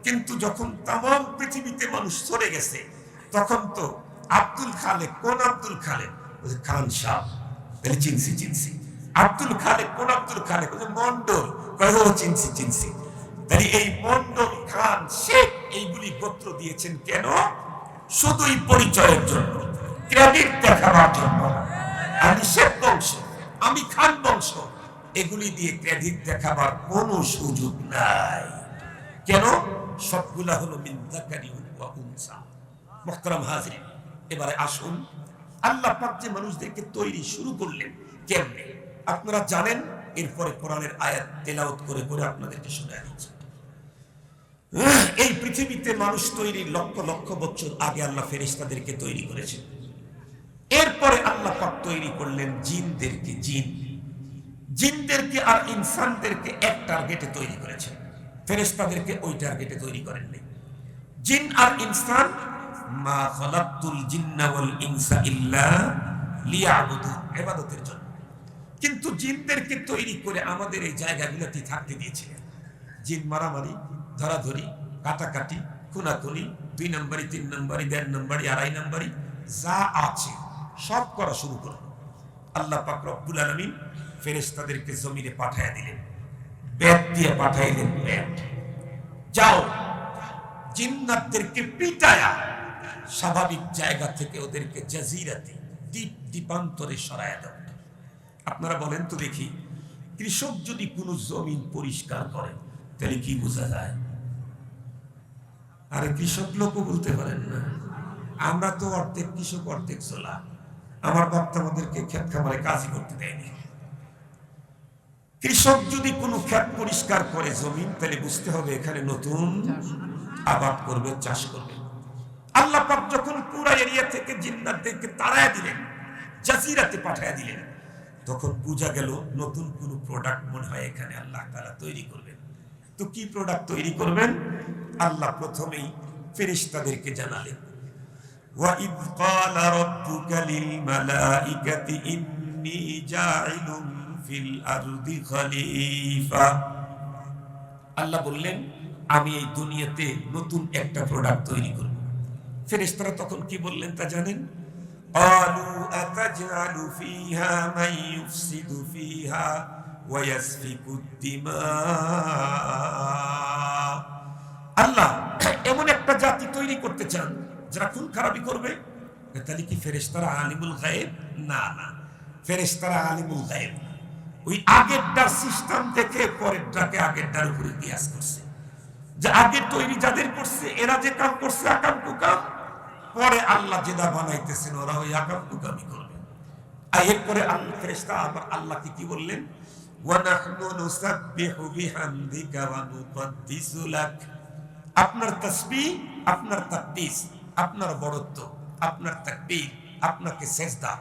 কিন্তু যখন তামাম পৃথিবীতে মানুষ সরে গেছে, তখন তো আব্দুল খালেক, কোন আব্দুল খালেক? খান সাহ, তাহলে চিনছি। আব্দুল খালেক, কোন আব্দুল খালেক? মন্ডল, চিনছি। তাহলে এই মন্ডল, খান, শেখ এইগুলি গোত্র দিয়েছেন কেন? শুধুই পরিচয়ের জন্য, ক্রেডিট দেখাবার জন্য। আমি শেখ বংশ, আমি খান বংশ, এগুলি দিয়ে ক্রেডিট দেখাবার কোনো সুযোগ নাই। কেন? সবগুলা হলো মিন যাকারি ওয়া উনসা। মুহতারাম হাজিরিন, এবারে আসুন, আল্লাহ পাক যে মানুষদেরকে তৈরি শুরু করলেন কেমনে আপনারা জানেন। এরপরে কোরআনের আয়াত তেলাওয়াত করে করে আপনাদেরকে শোনায় দিচ্ছি। এই পৃথিবীতে মানুষ তৈরি লক্ষ লক্ষ বছর আগে আল্লাহ ফেরেশতাদেরকে তৈরি করেছেন। এরপরে আল্লাহ পাক তৈরি করলেন জিনদেরকে। জিনদেরকে আর ইনসানদেরকে এক টার্গেটে তৈরি করেছেন, ফেরেশতাদেরকে ওই টার্গেটে তৈরি করেননি। জিন আর ইনসান, মা খালাকতুল জিন্না ওয়াল ইনসা ইল্লা লিয়াবুদুন, ইবাদতের জন্য। কিন্তু জিনদেরকে তৈরি করে আমাদের এই জায়গাগুলোতে থাকতে দিয়েছিলেন। জিন মারামারি, ধরাধরি, কাটাকাটি, খুনাখুনি, 2 নম্বরই, 3 নম্বরই, 1.5 নম্বরই, 2.5 নম্বরই যা আছে সব করা শুরু করল। আল্লাহ পাক রব্বুল আলামিন ফেরেশতাদেরকে জমিনে পাঠায় দিলেন, ব্যাট দিয়ে পাঠাইলেন। ব্যাট, যাও জিন্নাতদেরকে পিটায়া স্বাভাবিক জায়গা থেকে ওদেরকে জাজিরাতে, দ্বীপান্তরে সরায়া দাও। আপনারা বলেন তো দেখি, কৃষক যদি কোনো জমিন পরিষ্কার করে তাহলে কি বোঝা যায়? আরে কৃষক লোকও বলতে পারেন না, আমরা তো অর্ধেক কৃষক অর্ধেক চোলা। আমার বাপ তো আমাদেরকে ক্ষেত খামারে কাজই করতে দেয়নি। কৃষক যদি কোনো ক্ষেত পরিষ্কার করে জমিন, তাহলে বুঝতে হবে এখানে নতুন আবাদ করবে, চাষ করবে। আল্লাহ পাক যখন পুরো এরিয়া থেকে জিন্নাতদেরকে তাড়ায় দিলেন, জাজিরাতে পাঠায় দিলেন, তখন বোঝা গেল নতুন কোন প্রোডাক্ট মনে হয় এখানে আল্লাহ তাআলা তৈরি করবেন। তো কি প্রোডাক্ট তৈরি করবেন? আল্লাহ প্রথমেই ফেরেশতাদেরকে জানালেন, ওয়া ইয ক্বালা রাব্বুকা লিল মালাইকাতি ইন্নী জাইলুন ফিল আরদি খলিফা। আল্লাহ বললেন, আমি এই দুনিয়াতে নতুন একটা প্রোডাক্ট তৈরি করব। ফেরেশতারা তখন কি বললেন তা জানেন? ক্বালু আতাজআলু ফীহা মান ইউফসিদু ফীহা ওয়া ইয়াসফিকুদ দিমা। আল্লাহ এমন একটা জাতি তৈরি করতে চান যারা খুন খারাপি করবে। তাহলে কি ফেরেশতারা আলিমুল গায়েব? না, ফেরেশতারা আলিমুল গায়েব। ওই আগেরটার সিস্টেম দেখে পরেরটাকে আগেরটার উপরে কিয়াস করছে, যে আগে তৈরি যাদের করছে এরা যে কাম করছে আকাম কুকাম, পরে আল্লাহ যেটা বানাইতেছেন ওরা ওই আকাম কুকামই করবে। আর এরপরে আল্লাহ ফেরেশতা আবার আল্লাহকে কি বললেন? ওয়া নাহনু নুসাব্বিহু বিহামদিকা ওয়া নুকদ্দিসু লাক। আপনার তাসবিহ, আপনার তাকদীস, আপনার বড়ত্ব, আপনার তাকবীর, আপনাকে সেজদা,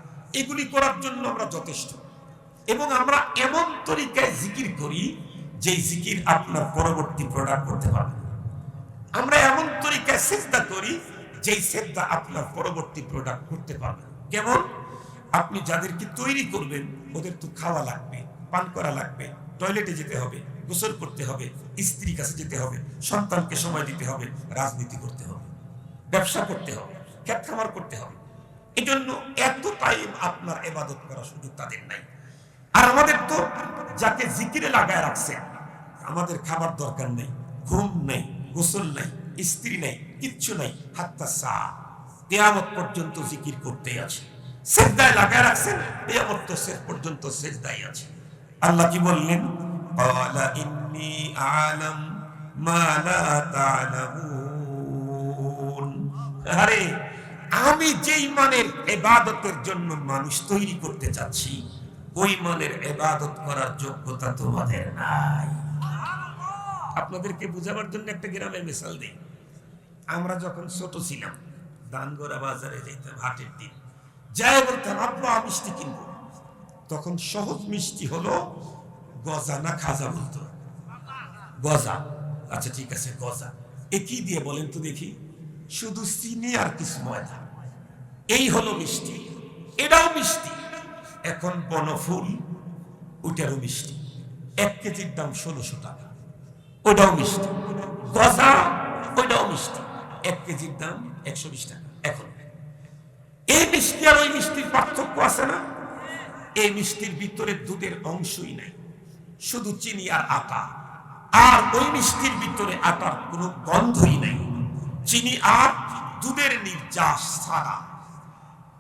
এগুলি করার জন্য আমরা যথেষ্ট। এবং আমরা এমন তরিকায় জিকির করি যে জিকির আপনার পরবর্তী প্রোডাক্ট করতে পারবে। আমরা এমন তরিকায় সেজদা করি যে সেজদা আপনার পরবর্তী প্রোডাক্ট করতে পারবে। কেমন? আপনি যাদেরকে তৈরি করবেন ওদের তো খাওয়া লাগবে, পান করা লাগবে, টয়লেটে যেতে হবে, গোসল করতে হবে, স্ত্রীর কাছে যেতে হবে, সন্তানকে সময় দিতে হবে, রাজনীতি করতে হবে, ব্যবসা করতে হবে, ক্ষেত খামার করতে হবে। এই জন্য এত টাইম আপনার ইবাদত করার সুযোগ তাদের নাই। আর আমাদের তো যাকে জিকিরে লাগায় রাখছে, আমাদের খাবার দরকার নেই, ঘুম নেই, গোসল নাই, স্ত্রী নেই, কিচ্ছু নাই, হাত্তা সা কিয়ামত পর্যন্ত জিকির করতে আছে, সিজদায় লাগায় রাখছেন, কিয়ামত তো শেষ পর্যন্ত সিজদায় আছে। আল্লাহ কি বললেন? ক্বালা ইন্নী আ'লাম মা লা তা'লামুন। আরে আমি যেই মানের ইবাদতের জন্য মানুষ তৈরি করতে চাচ্ছি, ওই মানের ইবাদত করার যোগ্যতা তোমাদের নাই। আপনাদেরকে বোঝাবার জন্য একটা গ্রামের মিসাল দেই। আমরা যখন ছোট ছিলাম, দানগোরা বাজারে যেতাম হাটের দিন, যাই বলতাম আব্বা মিষ্টি কিনবো, তখন সহজ মিষ্টি হলো গজা না খাজা বলতো? গজা। আচ্ছা ঠিক আছে, গজা। এ কি দিয়ে বলেন তো দেখি? শুধু চিনি আর কিছু ময়দা, এই হলো মিষ্টি। এটাও মিষ্টি। এখন বনফুল, ওইটারও মিষ্টি, 1 কেজির দাম 1600 টাকা, ওইটাও মিষ্টি। গজা, ওইটাও মিষ্টি, 1 কেজির দাম 120 টাকা। এখন এই মিষ্টি আর ওই মিষ্টির পার্থক্য আছে না? এই মিষ্টির ভিতরে দুধের অংশই নাই, শুধু চিনি আর আটা। আর ওই মিষ্টির ভিতরে আটার কোনো গন্ধই নাই, চিনি আর দুধের নির্যাস ছাড়া।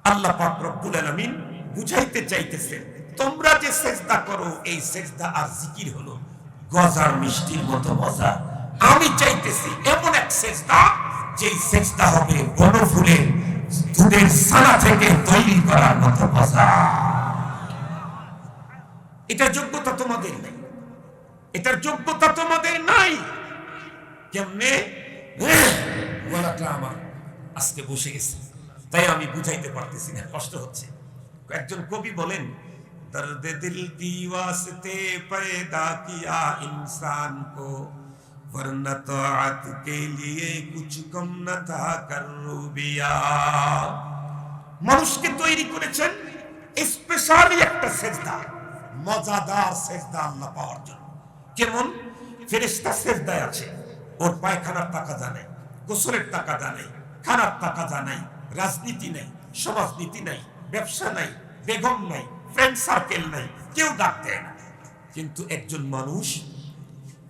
আল্লাহ পাক রব্বুল আলামিন বুঝাইতে চাইতেছে, তোমরা যে সেজদা করো, এই সেজদা আর জিকির হলো গজার মিষ্টির মতো মজা। আমি চাইতেছি এমন এক সেজদা, যেই সেজদা হবে বনফুলের দুধের ছানা থেকে তৈরি করার মতো মজা। এটার যোগ্যতা তোমাদের নাই, এটার যোগ্যতা তোমাদের নাই। কেমনে? গলাটা আমার আজকে বসে গেছে, তাই আমি বুঝাইতে পারতেছি না, কষ্ট হচ্ছে। একজন কবি বলেন, দর্দ দিল কি ওয়াস্তে पैदा किया इंसान को वरना तौअत के लिए कुछ कम न था करूबिया। মানুষকে তৈরি করেছেন স্পেশালি একটা সেজদা, মজাদার সেজদা আল্লাহ পাওয়ার জন্য। কেমন? ফেরেশতা সেজদায় আছে, ওর পায়খানার টাকা জানে, গোসলের টাকা জানে, খানার টাকা জানাই, রাজনীতি নাই, সমাজনীতি নাই, ব্যবসা নাই, বেগম নাই, ফ্রেন্ড সার্কেল নাই, কেউ ডাক দেয় না। কিন্তু একজন মানুষ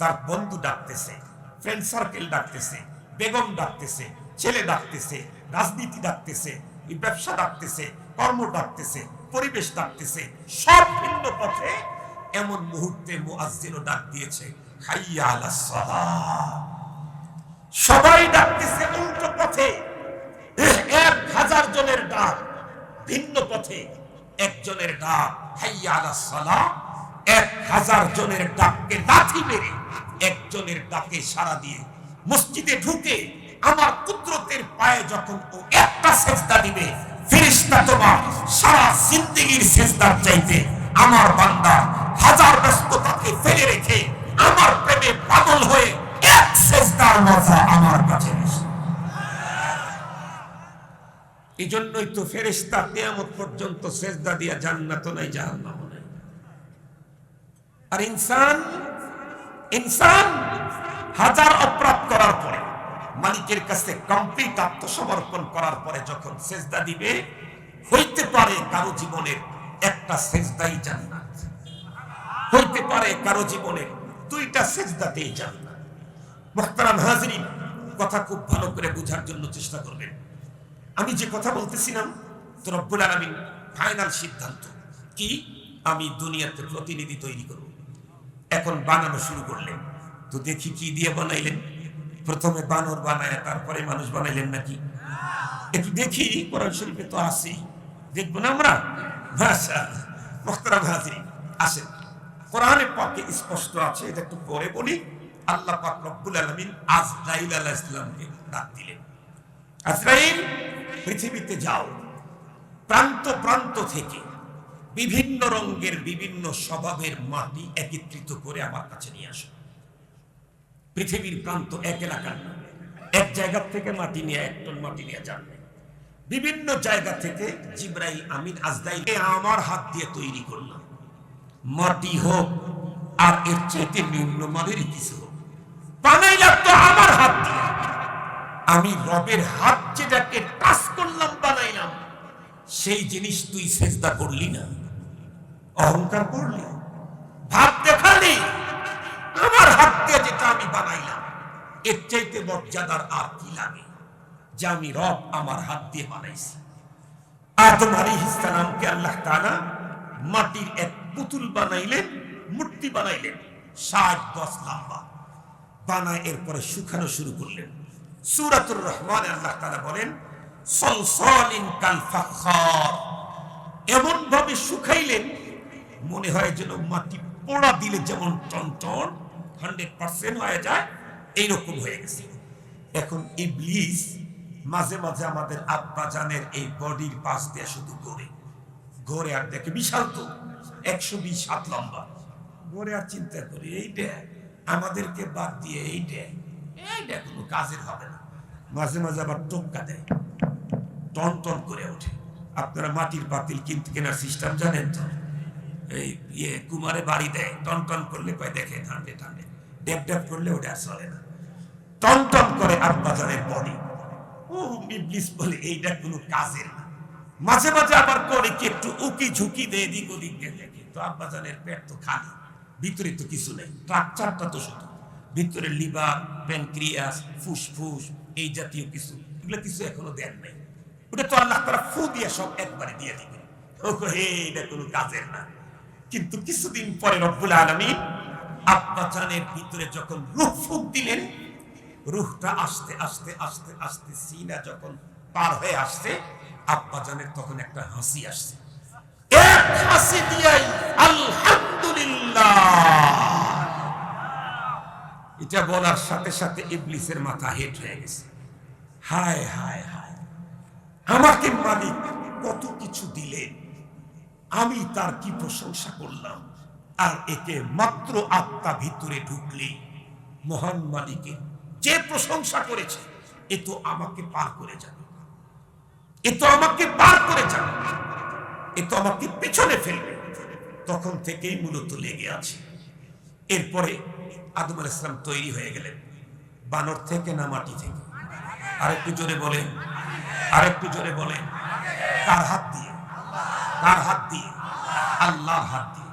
তার বন্ধু ডাকতেছে, ফ্রেন্ড সার্কেল ডাকতেছে, বেগম ডাকতেছে, ছেলে ডাকতেছে, রাজনীতি ডাকতেছে, ব্যবসা ডাকতেছে, কর্ম ডাকতেছে, পরিবেশ ডাকতেছে, সব ভিন্ন পথে। এমন মুহূর্তে মুয়াজ্জিনও ডাক দিয়েছে, হাইয়া আলাস সালাহ। সবাই ডাকতেছে উল্টো পথে। 1000 জনের ডাক ভিন্ন পথে, একজনের ডাক হাইয়া আলাস সালাহ। 1000 জনের ডাককে লাথি মেরে একজনের ডাকে সাড়া দিয়ে মসজিদে ঢুকে আমার কুদরতের পায়ে যখন ও একটা সেজদা দিবে, ফেরেশতা তোমার সারা জিন্দেগীর সেজদার চাইতে আমার বান্দা 1000 ব্যস্ততাকে ফেলে রেখে আমার প্রেমে পাগল হয়ে এক সেজদার মজা আমার কাছে এসে। এই জন্যই তো ফেরেশতা কিয়ামত পর্যন্ত সেজদা দিয়া জান্নাত নাই জাহান্নাম নাই। আর ইনসান 1000 অপরাধ করার পরে, মালিকের কাছে কমপ্লিট আত্মসমর্পণ করার পরে যখন সেজদা দিবে, হইতে পারে কারো জীবনের একটা সেজদাই জান্নাত, হইতে পারে কারো জীবনের 2টা সেজদাতেই জান্নাত। মুহতারাম হাজিরিন, কথা খুব ভালো করে বোঝার জন্য চেষ্টা করবেন। আমি যে কথা বলতেছিলাম, তো রব্বুল আলামিন ফাইনাল সিদ্ধান্ত কি? আমি দুনিয়াতে প্রতিনিধি তৈরি করব। এখন বানানো শুরু করলেন, তো দেখি কি দিয়ে বানাইলেন। প্রথমে বানর বানায় তারপরে মানুষ বানাইলেন নাকি? একটু দেখি, কোরআন শরীফে তো আছে, দেখবো না আমরা? মাশাআল্লাহ। মুহতারাম হাজিরিন, আসেন, কোরআনে পাকে স্পষ্ট আছে, এটা একটু পরে বলি। আল্লাহ পাক রব্বুল আলামিন আজরাইল আলাইহিস সালামকে ডাক দিলেন, আজরাইল পৃথিবীতে যাও, প্রান্ত প্রান্ত থেকে বিভিন্ন রঙের বিভিন্ন স্বভাবের মাটি একত্রিত করে আমার কাছে নিয়ে আসো। পৃথিবীর প্রান্ত, এক এলাকার, এক জায়গা থেকে মাটি নিয়ে, 1 টন মাটি নিয়ে যান। বিভিন্ন জায়গা থেকে জিবরাইল আমিন আজরাইল আমার হাত দিয়ে তৈরি করলাম। মাটি হোক আর এর চাইতে নিম্নমানের কিছু হোক, বানাইলাম তো আমার হাত দিয়ে। আমি রবের হাত যেটাকে টাচ করলাম, বানাইলাম, সেই জিনিস তুই সেজদা করলি না, অহংকার করলি, ভাব দেখালি। আমার হাত দিয়ে যেটা আমি বানাইলাম, এর চাইতে মর্যাদার আর কি লাগে যে আমি রব আমার হাত দিয়ে বানাইছি। আদম আলাইহিস সালামকে আল্লাহ তাআলা মাটির এক পুতুল বানাইলেন, মূর্তি বানাইলেন 60-10 লম্বা বানায়, এরপরে শুকানো শুরু করলেন। সূরাতুর রহমানে আল্লাহ তাআলা বলেন সলসলিন কাল ফাখার, এমন ভাবে শুকাইলেন মনে হয় যেন মাটি পোড়া দিলে যেমন টনটন 100% হয়ে যায়, এইরকম হয়ে গেছে। এখন ইবলিস মাঝে মাঝে আমাদের আব্বা জানের এই বডির পাশ দিয়ে শুধু ঘোরে আর দেখে বিশাল তো 120 হাত লম্বা, ঘোরে আর চিন্তা করি এইটা আমাদেরকে বাদ দিয়ে এইটা কোনো কাজের হবে না। মাঝে মাঝে আবার টোক্কা দেয়, টন টন করে ওঠে। আপনারা মাটির পাতিল কিনতে কেনার সিস্টেম জানেন তো? এই কুমারে বাড়ি দেয়, টন টন করলে পায় দেখে ঠান্ডে ঠান্ডে, ডেপ ডেপ করলে ওটা আর চলে না, টন টন করে আব্বাজানের বডি। ও ইবলিস বলে এইটা কোনো কাজের না। মাঝে মাঝে আবার করে কি একটু উকি ঝুঁকি দেয়, দিক ওদিক দেখে, তো আব্বাজানের পেট তো খালি, ভিতরে তো কিছু নেই, স্ট্রাকচারটা তো শুধু ভিতরে লিভার, প্যানক্রিয়াস, ফুসফুস, এই জাতীয় কিছু, এগুলো কিছু এখনো দেন নাই। ওটা তো আল্লাহ তাআলা ফু দিয়ে সব একবারে দিয়ে দিবে। ও এটা কোনো কাজের না। কিন্তু কিছুদিন পরে রব্বুল আলামিন আব্বাজানের ভিতরে যখন রূহ ফুঁক দিলেন, রূহটা আস্তে আস্তে আস্তে আস্তে সিনা যখন পার হয়ে আসছে, আব্বাজানের তখন একটা হাসি আসছে। এক হাসি দিয়াই আলহামদুলিল্লাহ, এটা বলার সাথে সাথে ইবলিসের মাথা হেট হয়ে গেছে। হায় হায় হায়, আমাকে মালিক কত কিছু দিলেন, আমি তার কি প্রশংসা করলাম, আর একে মাত্র আত্মা ভিতরে ঢুকলে মহান মালিকের যে প্রশংসা করেছে, এ তো আমাকে পার করে যাবে, এ তো আমাকে পার করে যাবে, এ তো আমাকে পেছনে ফেলবে। তখন থেকেই মূলত লেগে আছে। এরপরে আদম আলাইহিস সালাম তৈরি হয়ে গেলেন, বানর থেকে না মাটি থেকে? আরেকটু জোরে বলেন, আরেকটু জোরে বলেন। কার হাত দিয়ে? কার হাত দিয়ে? আল্লাহর হাত দিয়ে।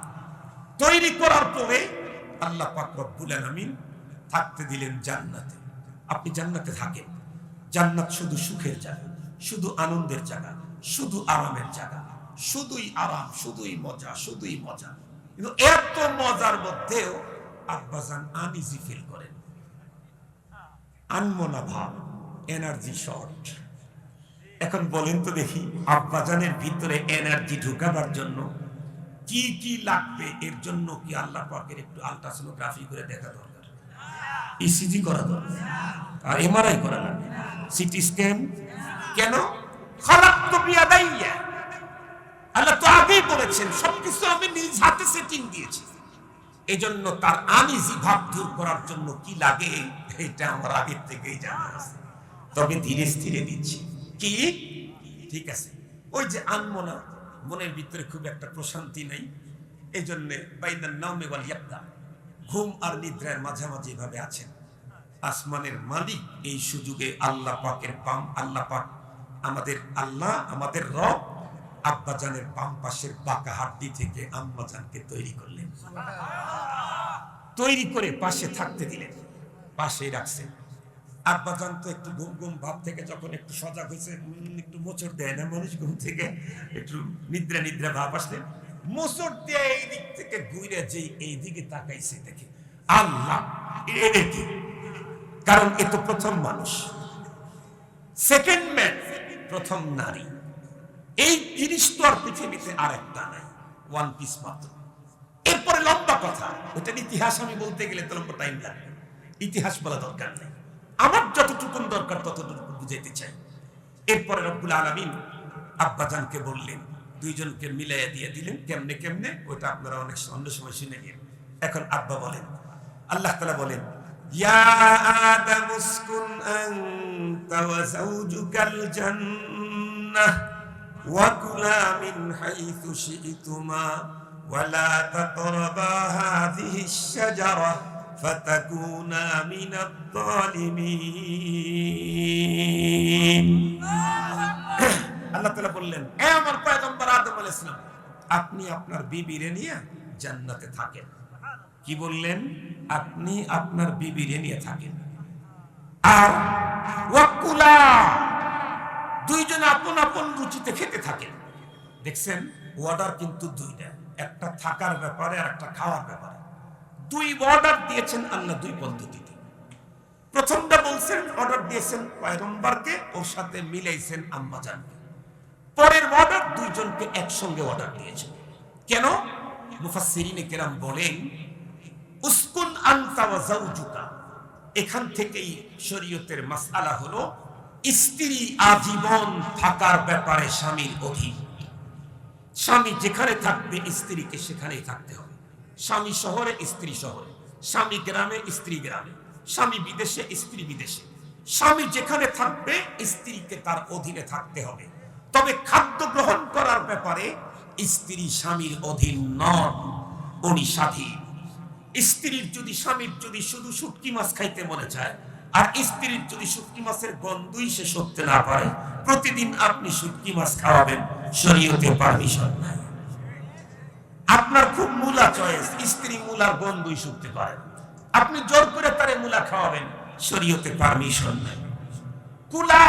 তৈরি করার পরে আল্লাহ পাক রব্বুল আলামিন থাকতে দিলেন জান্নাতে। আপনি জান্নাতে থাকেন, জান্নাত শুধু সুখের জায়গা, শুধু আনন্দের জায়গা, শুধু আরামের জায়গা, শুধুই আরাম, শুধুই মজা, শুধুই মজা। কিন্তু এত মজার মধ্যেও আব্বাজান আনইজি ফিল করেন, আনমনা ভাব, এনার্জি শর্ট। এখন বলেন তো দেখি, আব্বাজানের ভিতরে এনার্জি ঢুকাবার জন্য কি কি লাগবে? এর জন্য কি আল্লাহ পাকের একটু আলট্রাসোনোগ্রাফি করে দেখা দরকার, ইসিজি করা দরকার, আর এমআরআই করা লাগবে, সিটি স্ক্যান? কেন? খালাকতু বিয়াদাইয়া, আল্লাহ তো আগেই বলেছেন সবকিছু আমি নিজ হাতে সেটিং দিয়েছি। এজন্য তার আনইজি ভাব দূর করার জন্য কি লাগে এটা আমার আগের থেকেই জানা আছে, তবে ধীরে ধীরে দিচ্ছি। কি ঠিক আছে? ওই যে আনমনা, মনের ভিতরে খুব একটা প্রশান্তি নাই, এই জন্য বাইনান নাওমি ওয়াল ইয়াকদা, ঘুম আর নিদ্রার মাঝামাঝি ভাবে আছেন। আসমানের মালিক এই সুযোগে আল্লাহ পাকের বাম, আল্লাহ পাক আমাদের আল্লাহ, আমাদের রব আব্বাজানের বাম পাশের বাঁকা হাড্ডি থেকে আম্মাজানকে তৈরি করলেন। তৈরি করে পাশে থাকতে দিলেন, পাশেই রাখছেন। আব্বাজান তো একটু ঘুম ঘুম ভাব থেকে যখন একটু সজাগ হয়েছে, একটু মোচড় দেয় না মানুষ ঘুম থেকে, একটু নিদ্রা নিদ্রা ভাব আসলে মোচড় দিয়ে এই দিক থেকে ঘুরে যেই এই দিকে তাকাইছে, দেখে আল্লাহ কি, কারণ এ তো প্রথম মানুষ, সেকেন্ড ম্যান, প্রথম নারী। এই জিনিস তো আর পৃথিবীতে আর একটা নাই, ওয়ান পিস মাত্র। এরপরে লম্বা কথা, ওটার ইতিহাস আমি বলতে গেলে তো লম্বা টাইম লাগবে, ইতিহাস বলা দরকার নেই, আমার যতটুকু দরকার ততটুকু বুঝাইতে চাই। এরপরে রব্বুল আলামিন আব্বাজানকে বললেন, দুইজনকে মিলাইয়া দিয়ে দিলেন। কেমনে কেমনে ওটা আপনারা অনেক অন্য সময় শুনে নিন। এখন আব্বা বলেন, আল্লাহ তাআলা বলেন, ইয়া আদম উসকুন আনতা ওয়া যাওজুকাল জান্নাহ وكلا من حيث شئتما ولا تقربا هذه الشجرة فتكونا من الظالمين আল্লাহ তাআলা বললেন, হে আমার পয়গম্বর আদম আলাইহিস সালাম, আপনি আপনার বিবিরে নিয়ে জান্নাতে থাকেন। কি বললেন? আপনি আপনার বিবিরে নিয়ে থাকেন। আর ওয়াকুলা, দুইজন আপন আপন রুচিতে খেতে থাকেন। দেখছেন, অর্ডার কিন্তু দুইটা, একটা থাকার ব্যাপারে আর একটা খাওয়ার ব্যাপারে। দুই অর্ডার দিয়েছেন আল্লাহ দুই পদ্ধতিতে। প্রথমটা বলছেন, অর্ডার দিয়েছেন পয়গম্বরকে, ওর সাথে মিলাইছেন আম্মা জানকে। পরের অর্ডার দুইজনকে একসঙ্গে অর্ডার দিয়েছেন। কেন? মুফাসসিরিনে কেরাম বলেন, উসকুন আনতা ওয়া যাওজুকা, এখান থেকেই শরীয়তের মাসআলা হলো স্ত্রী আজীবন থাকার ব্যাপারে স্বামীর অধীন। স্বামী যেখানে থাকবে স্ত্রীকে সেখানেই থাকতে হবে। স্বামী শহরে, স্ত্রী শহরে, স্বামী গ্রামে, স্ত্রী গ্রামে, স্বামী বিদেশে, স্ত্রী বিদেশে, স্বামী যেখানে থাকবে স্ত্রীকে তার অধীনে থাকতে হবে। তবে খাদ্য গ্রহণ করার ব্যাপারে স্ত্রী স্বামীর অধীন নন, উনি স্বাধীন। স্ত্রীর যদি, স্বামীর যদি শুধু শুটকি মাছ খাইতে মনে চায়, আর স্ত্রীর যদি শুটকি মাছের গন্ধই সে সরতে না পারে, প্রতিদিন আপনি শুটকি মাছ খাওয়াবেন, শরীয়তে পারমিশন নাই। আপনার খুব মূলা চয়েস, স্ত্রী মূলার গন্ধই শুকতে পারে, আপনি জোর করে তারে মূলা খাওয়াবেন, শরীয়তে পারমিশন নাই। কুলা,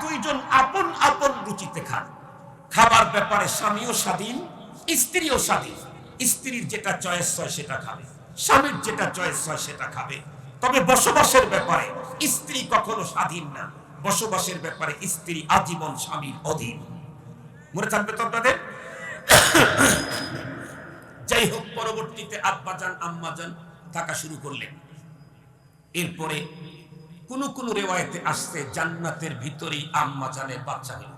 দুইজন আপন আপন রুচিতে খান। খাবার ব্যাপারে স্বামীও স্বাধীন, স্ত্রীও স্বাধীন। স্ত্রীর যেটা চয়েস হয় সেটা খাবে, স্বামীর যেটা চয়েস হয় সেটা খাবে। তবে বসবাসের ব্যাপারে স্ত্রী কখনো স্বাধীন না, বসবাসের ব্যাপারে স্ত্রী আজীবন স্বামীর অধীন। মনে থাকবে তো আপনাদের? যাই হোক, পরবর্তীতে আব্বাজান আম্মাজান থাকা শুরু করলেন। এরপরে কোন কোন রেওয়ায়েতে আসছে জান্নাতের ভিতরেই আম্মাজানের বাচ্চা হলো।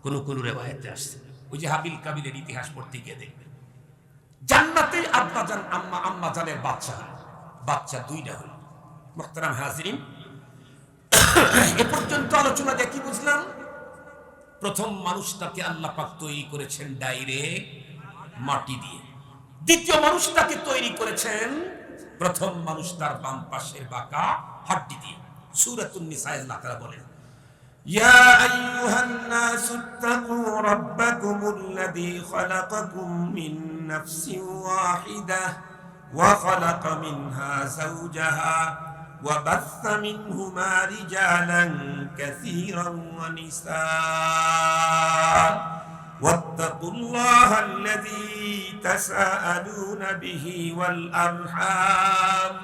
কোন কোন রেওয়ায়েতে আসছে, ওই যে হাবিল কাবিলের ইতিহাস পড়তে গিয়ে দেখবেন জান্নাতে আব্বাজান আম্মাজানের বাচ্চা হলো। বাচ্চা দুইটা হলো। মুহতারাম হাজিরিন, এ পর্যন্ত আলোচনা দিয়ে কি বুঝলাম? প্রথম মানুষটাকে আল্লাহ পাক তৈরি করেছেন ডাইরেক্ট মাটি দিয়ে। দ্বিতীয় মানুষটাকে তৈরি করেছেন প্রথম মানুষটার বাম পাশের বাঁকা হাড্ডি দিয়ে। সূরাতুন নিসা আল্লাহ তাআলা বলেন, ইয়া আইয়ুহান নাসু তাকু রাব্বাকুমুল্লাযী খালাকাকুম মিন নাফসিন ওয়াহিদাহ ওয়া খালাকা মিনহা যাওজাহা ওয়া বাসসা মিনহুমা রিজালান কাসীরান ওয়া নিসা واتقوا الله الذي تساءلون به والأرحام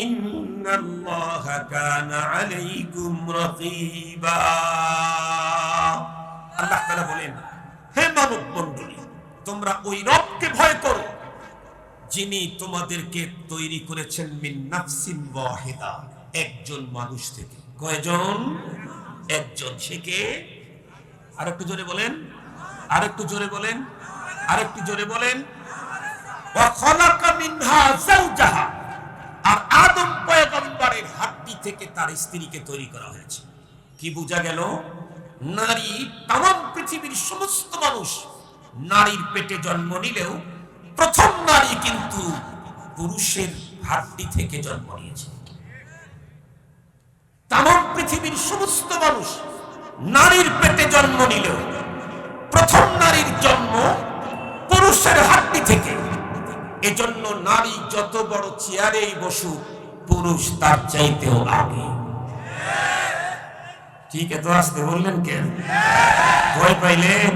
إن الله كان عليكم رقيبا। আল্লাহ তাআলা বলেন, হে মানব মণ্ডলী, তোমরা ওই রবকে ভয় করো যিনি তোমাদেরকে তৈরি করেছেন মিন নাফসিন ওয়াহিদা, একজন মানুষ থেকে। কয়জন? একজন। সে কে? আরেকটু জোরে বলেন, আরেকটু জোরে বলেন, আরেকটু জোরে বলেন। ওয়া খালাকা মিনহা যাওজাহা, আর আদম পয়গম্বরের হাড্ডি থেকে তার স্ত্রীকে তৈরি করা হয়েছে। কি বোঝা গেল? নারী, তামাম পৃথিবীর সমস্ত মানুষ নারীর পেটে জন্ম নিলেও প্রথম নারী কিন্তু পুরুষের হাড্ডি থেকে জন্ম নিয়েছে। তামাম পৃথিবীর সমস্ত মানুষ নারীর পেটে জন্ম নিলেও প্রথম নারীর জন্ম পুরুষের হাড্ডি থেকে। এজন্য নারী যত বড় চেয়ারেই বসুক, পুরুষ তার চাইতেও আগে। ঠিক এত আসতে বললেন কেন? ভয় পাইলেন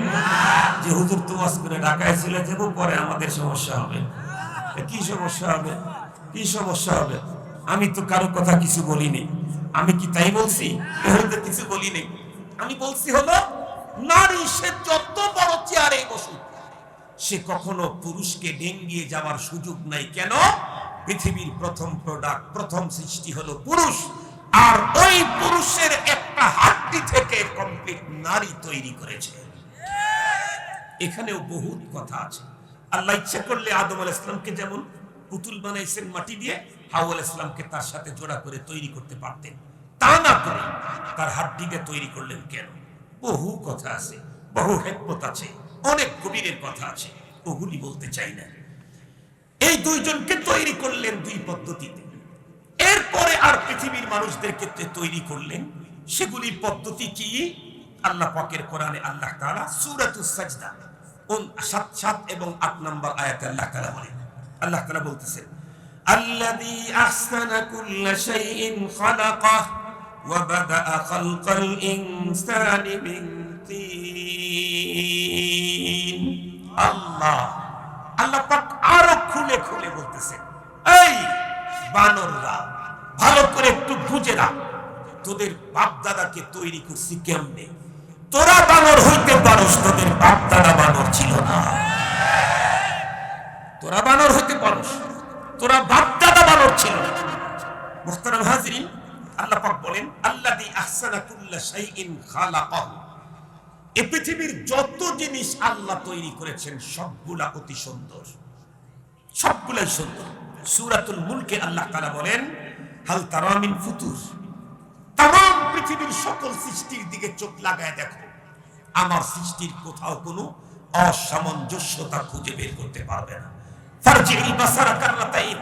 যে হুজুর তো ওয়াজ করে ঢাকায় চলে যাব, পরে আমাদের সমস্যা হবে। কি সমস্যা হবে? কি সমস্যা হবে? আমি তো কারো কথা কিছু বলিনি। আমি কি তাই বলছি? কিছু বলিনি। আমি বলছি হলো, নারী সে যত বড় চেয়ারে বসুক, সে কখনো পুরুষকে ডেঙ্গিয়ে যাওয়ার সুযোগ নাই। কেন? পৃথিবীর প্রথম প্রোডাক্ট, প্রথম সৃষ্টি হলো পুরুষ, আর ওই পুরুষের একটা হাড্ডি থেকে কমপ্লিট নারী তৈরি করেছে। এখানেও বহুত কথা আছে। আল্লাহ ইচ্ছা করলে আদম আলাইহিস সালামকে যেমন পুতুল বানাইছেন মাটি দিয়ে, হাওয়া আলাইহিস সালামকে তার সাথে জোড়া করে তৈরি করতে পারতেন। তা না করে তার হাড্ডি দিয়ে তৈরি করলেন কেন? বহু কথা আছে, বহু হেকমত আছে, অনেক গভীরের কথা আছে, ওগুলি বলতে চাই না। এই দুইজনকে তৈরি করলেন দুই পদ্ধতিতে। এরপরে আর পৃথিবীর মানুষদেরকে তৈরি করলেন, সেগুলির পদ্ধতি কি? আল্লাহ পাকের কোরআনে আল্লাহ তাআলা সূরাতুস সাজদা ৭ এবং ৮ নম্বর আয়াতে আল্লাহ তাআলা বলেন, আল্লাহ তাআলা বলতেছেন, আল্লাযী আহসানা কুল্লা শাইইন খালাকাহু ওয়া বাদাআ খালকাল ইনসানি মিন তিন। আল্লাহ পাক আরো খুলে খুলে বলতেছেন, এই বানররা ভালো করে একটু বুঝে রাখ, তোদের বাপ দাদাকে তৈরি করছি কেমনে? তোরা বানর হইতে পারস, তোদের বাপ দাদা বানর ছিল না। তোরা বানর হইতে পারস, তোরা বাপ দাদা বানর ছিল না। মুহতারাম হাজিরিন, আল্লাহ পাক বলেন, আল্লাযী আহসানা কুল্লা শাইইন খালাকাহু। এই পৃথিবীর যত জিনিস আল্লাহ তৈরি করেছেন সবগুলা অতি সুন্দর, সবগুলাই সুন্দর। সূরাতুল মুলকে আল্লাহ তাআলা বলেন, হাল তারা মিন ফুতুর। তাম পৃথিবীর সকল সৃষ্টির দিকে চোখ লাগায় দেখো, আমার সৃষ্টির কোথাও কোনো অসামঞ্জস্যতা খুঁজে বের করতে পারবে না। ফারজিল বাসারা কাররাতাইন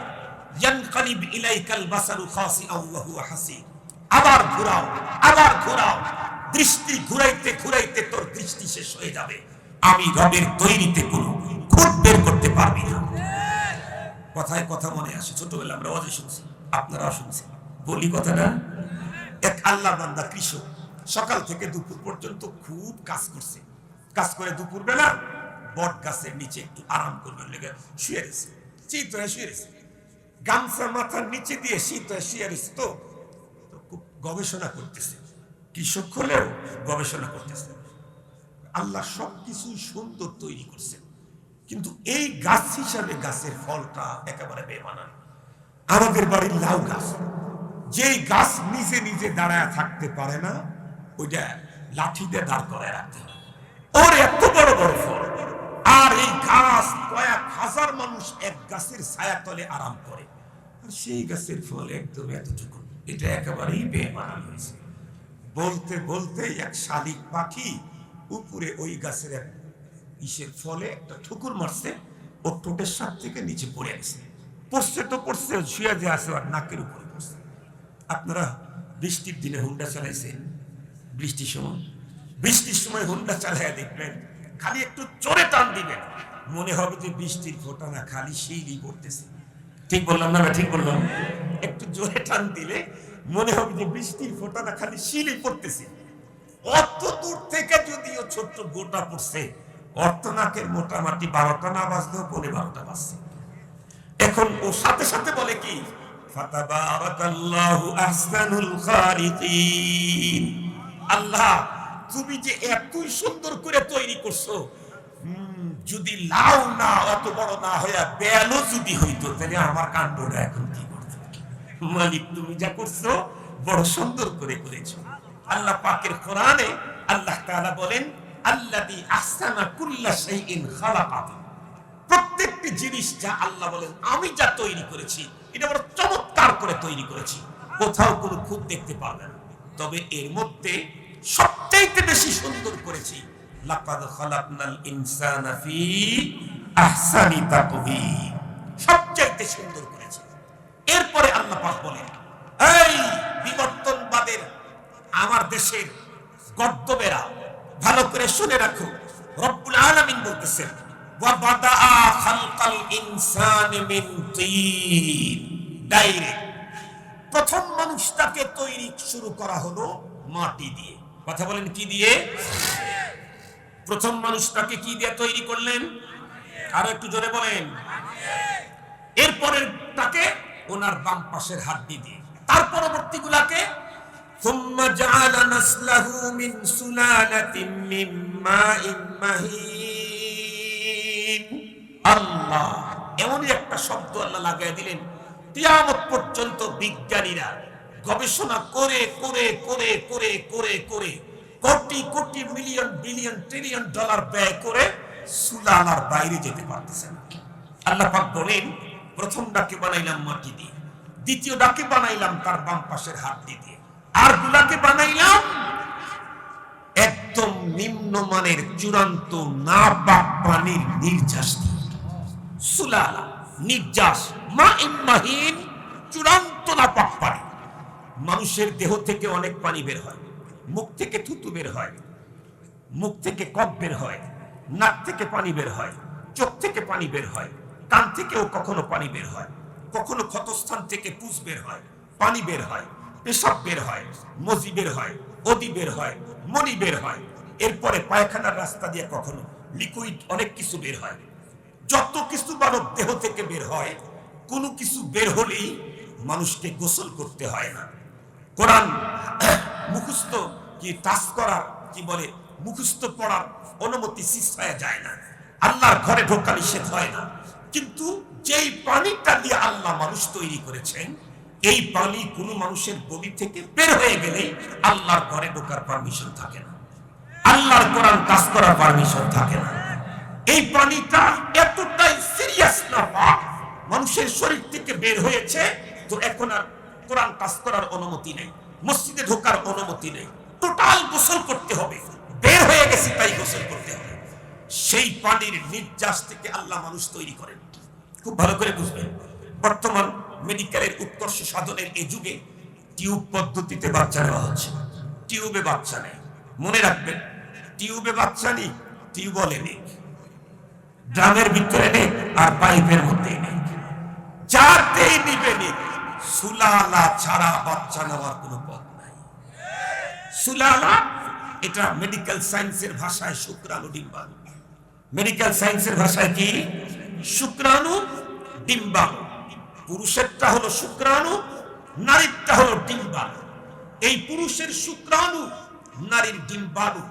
ইয়ানকালিব ইলাইকাল বাসারু খাসিআন ওয়া হুয়া হাসির। আবার ঘোরাও, আবার ঘোরাও, দৃষ্টি ঘুরাইতে ঘুরাইতে তোর দৃষ্টি শেষ হয়ে যাবে। আমি রবের তৈরিতে কোনো খুঁত বের করতে পারবি না। কথায় কথা মনে আসে, ছোটবেলা আমরা ওয়াজ শুনছি, আপনারাও শুনছেন, বলি কথা না? এক আল্লাহ বান্দা কৃষক সকাল থেকে দুপুর পর্যন্ত খুব কাজ করছে। কাজ করে দুপুর বেলা বট গাছের নিচে একটু আরাম করবেন লেগে শুয়ে রয়েছে, শীত হয়ে শুয়ে রয়েছে, গামছা মাথার নিচে দিয়ে শীত হয়ে শুয়ে রয়েছে। তো খুব গবেষণা করতেছে, কৃষক হলেও গবেষণা করতেছে। আল্লাহ সবকিছুই সুন্দর তৈরি করছে, কিন্তু এই গাছ হিসাবে গাছের ফলটা একেবারে বেমানান। আমাদের বাড়ির লাউ গাছ, যেই গাছ নিজে নিজে দাঁড়ায় থাকতে পারে না, ওইটা লাঠি দিয়ে দাঁড় করায় রাখতে হয়, ওর এত বড় বড় ফল। আর এই গাছ কয়েক হাজার মানুষ এক গাছের ছায়া তলে আরাম করে, আর সেই গাছের ফল একদম এতটুকু। এটা একেবারেই বেমানান হয়েছে। বলতে বলতে এক শালিক পাখি উপরে ওই গাছের এক ইসের ফলে একটা ঠুকুর মারছে, ওর ঠোঁটের সাপ থেকে নিচে পড়ে গেছে। পড়ছে তো পড়ছে, শুয়ে যে আছে আর নাকের উপরে পড়ছে। আপনারা বৃষ্টির দিনে হুন্ডা চালাইছেন? বৃষ্টির সময় হুন্ডা চালাইয়া দেখবেন, খালি একটু জোরে টান দিবেন, মনে হবে যে বৃষ্টির ফোঁটা না, খালি শিলই পড়তেছে। ঠিক বললাম না? ঠিক বললাম? একটু জোরে টান দিলে মনে হবে যে বৃষ্টির ফোঁটা না, খালি শিলই পড়তেছে। অত দূর থেকে যদিও ছোট্ট গোটা পড়ছে, অর্থনাকের মোটামুটি 12টা না বাজলেও 12:15 বাজছে। এখন ও সাথে সাথে বলে কি, ফাতাবারাকাল্লাহু আহসানুল খালিকিন। আল্লাহ তুমি যে এতই সুন্দর করে তৈরি করছো, যদি লাউ না অত বড় না হইয়া বেলও যদি হইতো, তাহলে আমার কাণ্ডটা এখন কি করতো? মালিক তুমি যা করছো বড় সুন্দর করে করেছো। আল্লাহ পাকের কোরআনে আল্লাহ তাআলা বলেন, আল্লাযী আহসানা কুল্লা শাইইন খালাকাহু। প্রত্যেকটি জিনিস যা আল্লাহ বলেন আমি যা তৈরি করেছি, এটা বড় চমৎকার করে তৈরি করেছি, কোথাও কোনো খুঁত দেখতে পাবে না। তবে এর মধ্যে সবচাইতে বেশি সুন্দর করেছি, লাকাদ খালাকনাল ইনসানা ফি আহসানি তাকওয়িম। সবচাইতে সুন্দর করেছি। এরপরে আল্লাহ পাক বলেন, এই বিবর্তনবাদের আমার দেশের গদ্দবেরা ভালো করে শুনে রাখো, রব্বুল আলামিন বলতেছেন, ওয়া বাদাআ খালকাল ইনসানি মিন তিন। ডাইরেক্ট প্রথম মানুষটাকে তৈরি শুরু করা হলো মাটি দিয়ে। কথা বলেন, কি দিয়ে? প্রথম মানুষটাকে কি দিয়ে তৈরি করলেন? আরো একটু জোরে বলেন। এরপরের তাকে ওনার বাম পাশের হাড্ডি দিয়ে, তার পরবর্তী গুলাকে ثم جعل نسله من سلالة من ماء مهين। আল্লাহ এমন একটা শব্দ আল্লাহ লাগাই দিলেন, কিয়ামত পর্যন্ত বিজ্ঞানীরা গবেষণা করে করে করে করে করে করে crore crore million billion trillion dollar ব্যয় করে সুলালার বাইরে যেতে পারতেছেন। আল্লাহ পাক বলেন, প্রথম ডাকে বানাইলাম মাটি দিয়ে, দ্বিতীয় ডাকে বানাইলাম তার বাম পাশের হাড্ডি দিয়ে, আর গুলাকে বানাইলাম একদম নিম্নমানের চূড়ান্ত নাপাক পানির নির্যাস দিয়ে। সুলালা নির্যাস, মা ইম্মাহিন, চূড়ান্ত নাপাক পানি। মানুষের দেহ থেকে অনেক পানি বের হয়, মুখ থেকে থুতু বের হয়, মুখ থেকে কফ বের হয়, নাক থেকে পানি বের হয়, চোখ থেকে পানি বের হয়, কান থেকেও কখনো পানি বের হয়, কখনো ক্ষতস্থান থেকে পুষ বের হয়, পানি বের হয়, পেশাব বের হয়, মজি বের হয়, অদি বের হয়, মনি বের হয়। এরপরে পায়খানার রাস্তা দিয়ে কখনো লিকুইড অনেক কিছু বের হয়। যত কিছু মানব দেহ থেকে বের হয়, কোনো কিছু বের হলেই মানুষকে গোসল করতে হয় না। কোরআন মুখস্থ কি টাচ করার কি বলে মুখস্থ পড়ার অনুমতি সৃষ্টি যায় না, আল্লাহর ঘরে ঢোকা নিষেধ হয় না। কিন্তু যেই পানিটা দিয়ে আল্লাহ মানুষ তৈরি করেছেন, এই পানি কোনো মানুষের বডি থেকে বের হয়ে গেলে আল্লাহর ঘরে ঢোকার পারমিশন থাকে না, আল্লাহর কোরআন টাচ করার পারমিশন থাকে না। এই পানিটা এতটাই সিরিয়াস না, মানুষের শরীর থেকে বের হয়েছে, তো এখন আর কোরআন টাচ করার অনুমতি নেই, মসজিদে ঢোকার অনুমতি নেই, টোটাল গোসল করতে হবে। বের হয়ে গেছে তাই গোসল করতে হবে। সেই পানির নির্যাস থেকে আল্লাহ মানুষ তৈরি করেন। খুব ভালো করে বুঝবেন, বর্তমান মেডিকেলের উৎকর্ষ সাধনের এই যুগে টিউব পদ্ধতিতে বাচ্চা নেওয়া হচ্ছে। টিউবে বাচ্চা নেই, মনে রাখবেন, টিউবে বাচ্চা নেই, টিউবওয়েলে নেই, ড্রামের ভিতরে নেই, আর পাইপের মধ্যে নেই, যাতেই নিবে নেই। সুলালা ছাড়া বাচ্চা নেওয়ার কোনো পথ নাই। সুলালা এটা মেডিকেল সায়েন্সের ভাষায় শুক্রাণু ডিম্বাণু। মেডিকেল সায়েন্সের ভাষায় কি? শুক্রাণু ডিম্বাণু। পুরুষেরটা হলো শুক্রাণু, নারীরটা হলো ডিম্বাণু। এই পুরুষের শুক্রাণু, নারীর ডিম্বাণু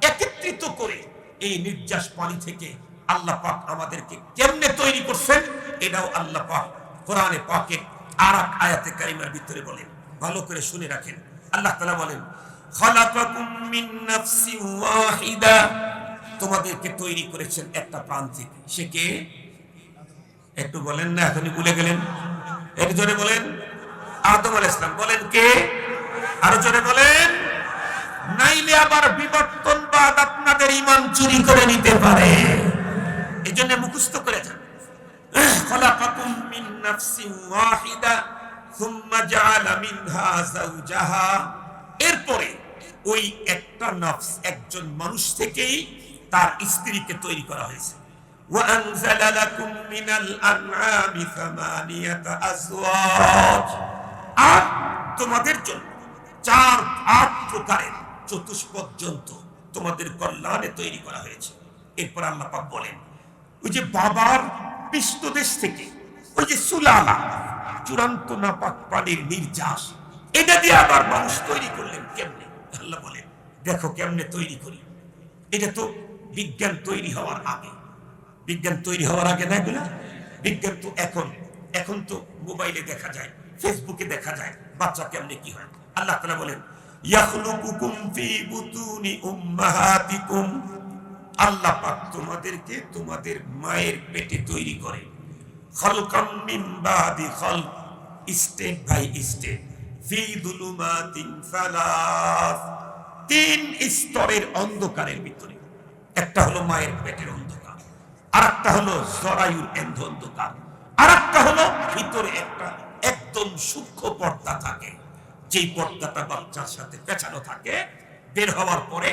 একত্রিত করে এই নির্যাস পানি থেকে আল্লাহ পাক আমাদেরকে কেমনে তৈরি করছেন, এটাও আল্লাহ পাক কোরআনে পাকে আর এক আয়াতে কারিমার ভিতরে বলেন। ভালো করে শুনে রাখেন। আল্লাহ তাআলা বলেন, খালাকাকুম মিন নাফসিন ওয়াহিদা, তোমাদেরকে তৈরি করেছেন একটা প্রাণ থেকে। সে কে? একটু বলেন না, এখনই ভুলে গেলেন। একটু জোরে বলেন। আদম আলাইহিস সালাম। বলেন কে? আরো জোরে বলেন, নাইলে আবার বিবর্তনবাদ আপনাদের ঈমান চুরি করে নিতে পারে। এজন্য মুখস্থ করে যান। খালাকাকুম মিন নাফসিন ওয়াহিদা সুম্মা জাআলা মিনহা যাওজাহা। এরপরে ওই একটা নফস, একজন মানুষ থেকেই তার স্ত্রীকে তৈরি করা হয়েছে। ওয়া আনজালা লাকুম মিনাল আনআমি সামানিয়াতা আজওয়াজ। আর তোমাদের জন্য 8 প্রকারের চতুষ্পদ জন্তু তোমাদের কল্যাণে তৈরি করা হয়েছে। এরপর আল্লাহ পাক বলেন, ওই যে বাবার পৃষ্ঠদেশ থেকে ওই যে সুলালা, চূড়ান্ত নাপাক পানির নির্যাস, এটা দিয়ে আবার মানুষ তৈরি করলেন কেমনে? আল্লাহ বলেন, দেখো কেমনে তৈরি করি। এটা তো বিজ্ঞান তৈরি হওয়ার আগে। বিজ্ঞান তৈরি হওয়ার আগে না এগুলো। বিজ্ঞান তো এখন তো মোবাইলে দেখা যায়, ফেসবুকে দেখা যায় বাচ্চা কেমনে কি হয়। আল্লাহ তাআলা বলেন, ইয়াখলুকুকুম ফি বুতুনি উম্মাহাতিকুম। আল্লাহ পাক তোমাদেরকে তোমাদের মায়ের পেটে তৈরি করে। খালকাম মিন বাদি খালক, স্টেপ বাই স্টেপ। ফি যুলুমাতিন সালাস, 3 স্তরের অন্ধকারের ভিতরে। একটা হলো মায়ের পেটের অন্ধকার, আরেকটা হলো জরায়ুর অন্ধকার, আরেকটা হলো ভিতরে একটা একদম সূক্ষ্ম পর্দা থাকে, যেই পর্দাটা বাচ্চার সাথে পেঁচানো থাকে। বের হওয়ার পরে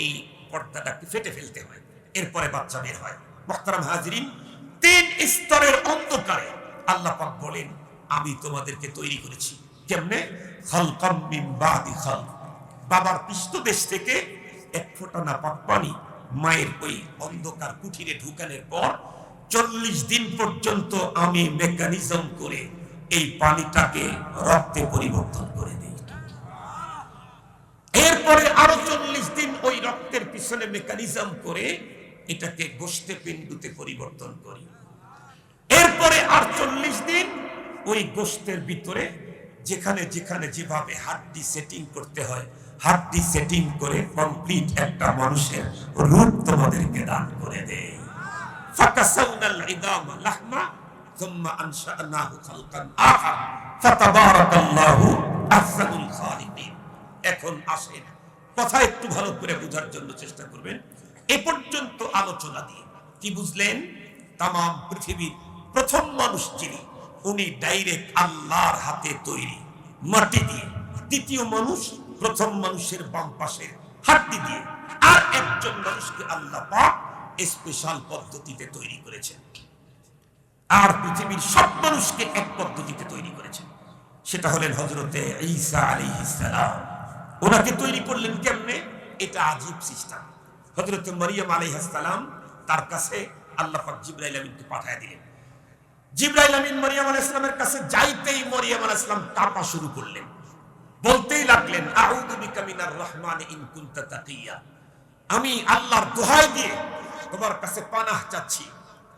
এই পর্দাটাকে ফেটে ফেলতে হয়, এরপরে বাচ্চা বের হয়। মুহতারাম হাজিরিন, 3 স্তরের অন্ধকারে আল্লাহ পাক বলেন, আমি তোমাদেরকে তৈরি করেছি। কেমনে? খালকাম মিন বাদি খালক। বাবার পৃষ্ঠদেশ থেকে এক ফোঁটা নাপাক পানি মায়ের ওই অন্ধকার কুঠিরে ঢুকানোর পর 40 দিন পর্যন্ত আমি মেকানিজম করে এই পানিটাকে রক্তে পরিবর্তন করে দিই। এরপরে আরো 40 দিন ওই রক্তের পিছনে মেকানিজম করে এটাকে গোশতে পিণ্ডুতে পরিবর্তন করি। এরপরে আর 40 দিন ওই গোশতের ভিতরে যেখানে যেখানে যেভাবে হাড্ডি সেটিং করতে হয়, হাড্ডি সেটিং করে কমপ্লিট একটা মানুষের রূপ তোমাদেরকে দান করে দেয়। ফাকাসাউনাল ইদামা লাহমা সুম্মা আনশানাহু খালকান আখার ফাতাবারাকাল্লাহু আহসানুল খালিকিন। এখন আসেন কথা একটু ভালো করে বোঝার জন্য চেষ্টা করবেন। এ পর্যন্ত আলোচনা দিয়ে কি বুঝলেন? তাম পৃথিবীর প্রথম মানুষ যিনি, উনি ডাইরেক্ট আল্লাহর হাতে তৈরি, মাটি দিয়ে। দ্বিতীয় মানুষ প্রথম মানুষের বাম পাশের হাড্ডি দিয়ে। আর একজন মানুষকে আল্লাহ পাক স্পেশাল পদ্ধতিতে তৈরি করেছেন। আর পৃথিবীর সব মানুষকে এক পদ্ধতিতে তৈরি করেছেন। সেটা হলেন হযরতে ঈসা আলাইহিস সালাম। ওনাকে তৈরি করলেন কেমনে? এটা আজীব সিস্টেম। হযরতে মরিয়ম আলাইহিস সালাম, তার কাছে আল্লাহ পাক জিবরাইল আমিনকে পাঠিয়ে দিলেন। জিবরাইল আমিন মরিয়ম আলাইহিস সালামের কাছে যাইতেই মরিয়ম আলাইহিস সালাম কাঁপা শুরু করলেন, বলতেই লাগলেন, আউযু বিকা মিনার রহমানি ইন কুনতা তাকিয়া, আমি আল্লাহর দোহাই দিয়ে তোমার কাছে পানাহ চাচ্ছি,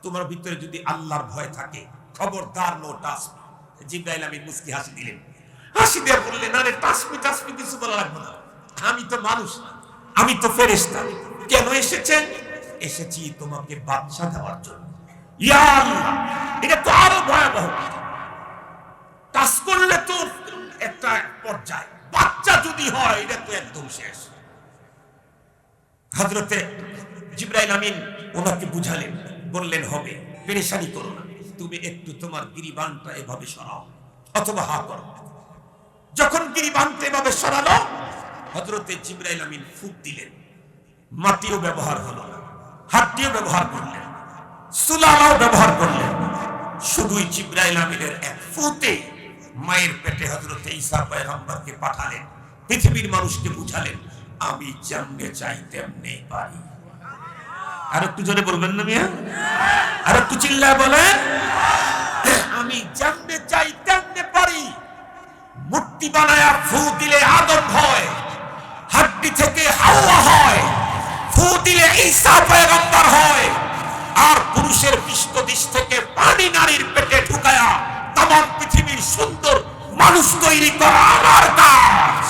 তোমার ভিতরে যদি আল্লাহর ভয় থাকে খবরদার নো টাচ মি। জিবরাইল আমিন মুস্কি হাসি দিলেন, হাসি দিয়ে বললেন, আরে টাচ মি কিছু বলা লাগবে না, আমি তো মানুষ না, আমি তো ফেরেশতা। কেন এসেছেন? এসেছি তোমাকে বাদশা দেওয়ার জন্য। ইয়া আল্লাহ, এটা তো আরো ভয়াবহ। টাচ করলে তো একটা পর্যায়ে, বাচ্চা যদি হয় এটা তো একদম শেষ। হযরতে জিবরাইল আমিন ওনাকে বুঝালেন, বললেন, হবে, পেরেশানি করো না, তুমি একটু তোমার গিরিবানটা এভাবে সরাও অথবা হা করো। যখন গিরিবানটা এভাবে সরালো, হযরতে জিবরাইল আমিন ফুঁক দিলেন, মাটিও ব্যবহার হলো না, হাড্ডিও ব্যবহার করলেন, সুলালাও ব্যবহার করলেন। শুধুই জিবরাইল আমিনের এক ফুঁতে মায়ের পেটে হযরতে ঈসা পয়গম্বরকে পাঠালেন। পৃথিবীর মানুষকে বুঝালেন, আমি যেমনে চাই তেমনি পারি। আর একটু জোরে বলবেন না মিয়া? আর একটু চিল্লায় বলেন, আমি যেমনে চাই তেমনি পারি। মূর্তি বানায়া ফু দিলে আদম হয়, হাড্ডি থেকে হাওয়া হয়, ফু দিলে ঈসা পয়গম্বর হয়। আর পুরুষের পৃষ্ঠদেশ থেকে পানি নারীর পেটে ঢুকায়া তামাম পৃথিবীর সুন্দর মানুষ তৈরি করা আমার কাজ।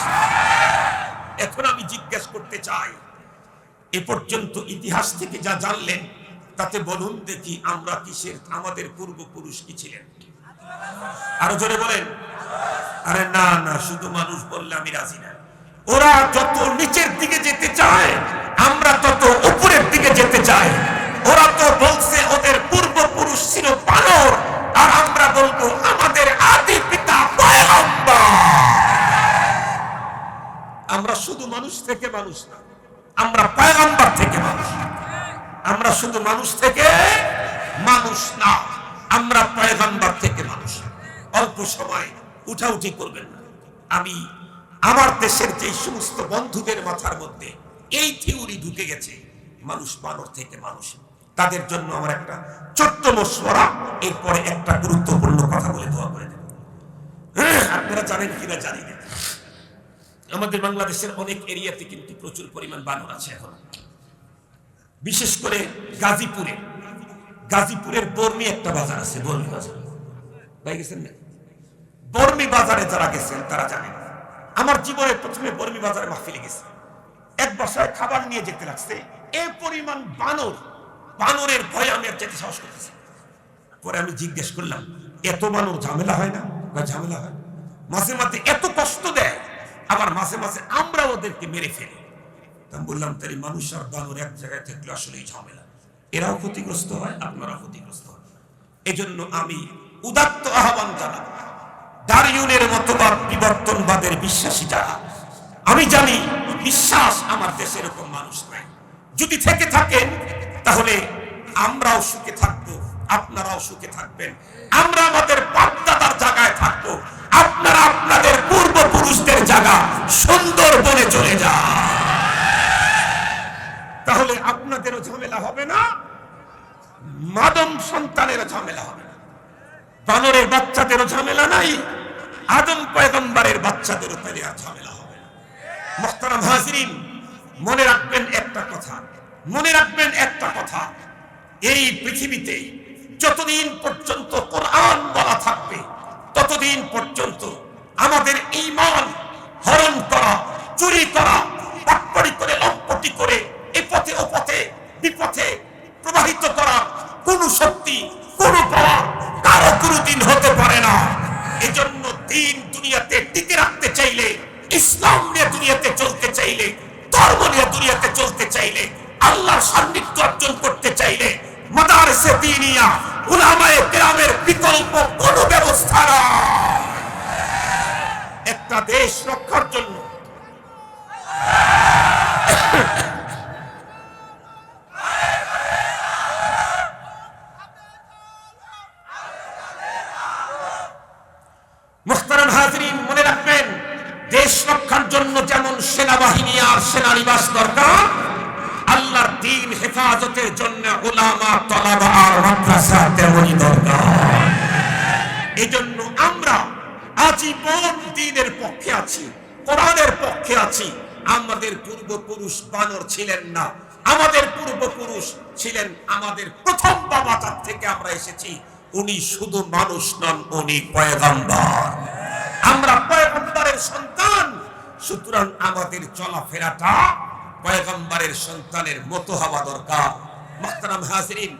এখন আমি জিজ্ঞেস করতে চাই, এ পর্যন্ত ইতিহাস থেকে যা জানলেন তাতে বলুন দেখি, আমরা কিসের, আমাদের পূর্বপুরুষ কি ছিলেন? আরো জোরে বলেন। আরে না না, শুধু মানুষ বললে আমি রাজি না। ওরা যত নিচের দিকে যেতে চায়, আমরা তত উপরের দিকে যেতে চাই। ওরা তো বলছে ওদের পূর্বপুরুষ ছিল বানর, আর আমরা বলবো আমাদের আদি পিতা পয়গম্বর। আমরা শুধু মানুষ থেকে মানুষ না, আমরা পয়গম্বর থেকে মানুষ। আমরা শুধু মানুষ থেকে মানুষ না, আমরা পয়গম্বর থেকে মানুষ। অল্প সময় উঠাউঠি করবেন না। আমি আমার দেশের যে সমস্ত বন্ধুদের মাথার মধ্যে এই থিওরি ঢুকে গেছে, মানুষ বানর থেকে মানুষ, তাদের জন্য আমার একটা ছোট্ট মশওয়ারা, এরপরে একটা গুরুত্বপূর্ণ কথা বলে দোয়া করে দেব। আপনারা জানেন কিনা জানি না, আমাদের বাংলাদেশের অনেক এরিয়াতে কিন্তু প্রচুর পরিমাণ বানর আছে এখন। বিশেষ করে গাজীপুরের বর্মি একটা বাজার আছে, বর্মি বাজার, তাই গেছেন না? বর্মি বাজারে যারা গেছেন তারা জানেন। আমার জীবনে প্রথমে বর্মি বাজারে মাহফিলে গেছে, এক বাসায় খাবার নিয়ে যেতে লাগছে, এই পরিমাণ বানরের ভয়ে আমি আর যেতে সাহস করতেছি। পরে আমি জিজ্ঞেস করলাম, এত বানর ঝামেলা হয় না? ঝামেলা হয়, মাঝে মাঝে এত কষ্ট দেয়, আবার মাঝে মাঝে আমরা ওদেরকে মেরে ফেলি। আমি বললাম, তাই মানুষ আর বানর এক জায়গায় থাকলে আসলেই ঝামেলা, এরাও ক্ষতিগ্রস্ত হয়, আপনারাও ক্ষতিগ্রস্ত হয়। এজন্য আমি উদাত্ত আহ্বান জানাবো, ডারউইনের মতবাদ বিবর্তনবাদের বিশ্বাসী যারা, আমি জানি বিশ্বাস আমার দেশে এরকম মানুষ নাই। যদি থেকে থাকেন তাহলে আমরাও সুখে থাকবো, আপনারাও সুখে থাকবেন। আমরা আমাদের বাপ-দাদার জায়গায় থাকবো, আপনারা আপনাদের পূর্বপুরুষদের জায়গা সুন্দরবনে চলে যান, তাহলে আপনাদেরও ঝামেলা হবে না, মাদম সন্তানেরও ঝামেলা হবে না, বানরের বাচ্চাদেরও ঝামেলা নাই, আদম পয়গম্বরের বাচ্চাদেরও তাহলে আর ঝামেলা হবে না। মুহতারাম হাজিরিন, মনে রাখবেন একটা কথা, এই পৃথিবীতে যতদিন পর্যন্ত কোরআন বলা থাকবে ততদিন পর্যন্ত আমাদের ঈমান হরণ করা, চুরি করা, পাটপাড়ি করে, লম্পটি করে এ পথে ও পথে বিপথে প্রবাহিত করা কোন শক্তি, কোন পাওয়ার কারো কোনদিন হতে পারে না। এজন্য দিন দুনিয়াতে টিকে রাখতে চাইলে, ইসলাম নিয়ে দুনিয়াতে চলতে চাইলে ধর্ম নিয়ে দুনিয়াতে চলতে চাইলে, আল্লাহর সান্নিধ্য অর্জন করতে চাইলে মাদারসে দ্বীনিয়া উলামায়ে কেরামের বিকল্প কোনো ব্যবস্থা না। একটা দেশ রক্ষার জন্য মুহতারাম হাজিরিন, মনে রাখবেন, দেশ রক্ষার জন্য যেমন সেনাবাহিনী আর সেনানিবাস দরকার, আল্লাহর দ্বীন হেফাজতের জন্য উলামা, তলাবা আর মাদ্রাসা তেমনই দরকার। এজন্য আমরা আজীবন দ্বীনের পক্ষে আছি, কোরআনের পক্ষে আছি। আমাদের পূর্বপুরুষ বানর ছিলেন না, আমাদের পূর্বপুরুষ ছিলেন, আমাদের প্রথম বাবা তার থেকে আমরা এসেছি। উনি শুধু মানুষ নন, উনি পয়গম্বর। আমরা পয়গম্বরের সন্তান, সুতরাং আমাদের চলাফেরাটা পয়গম্বরের সন্তানের মতো হওয়া দরকার। মুহতারাম হাজিরিন,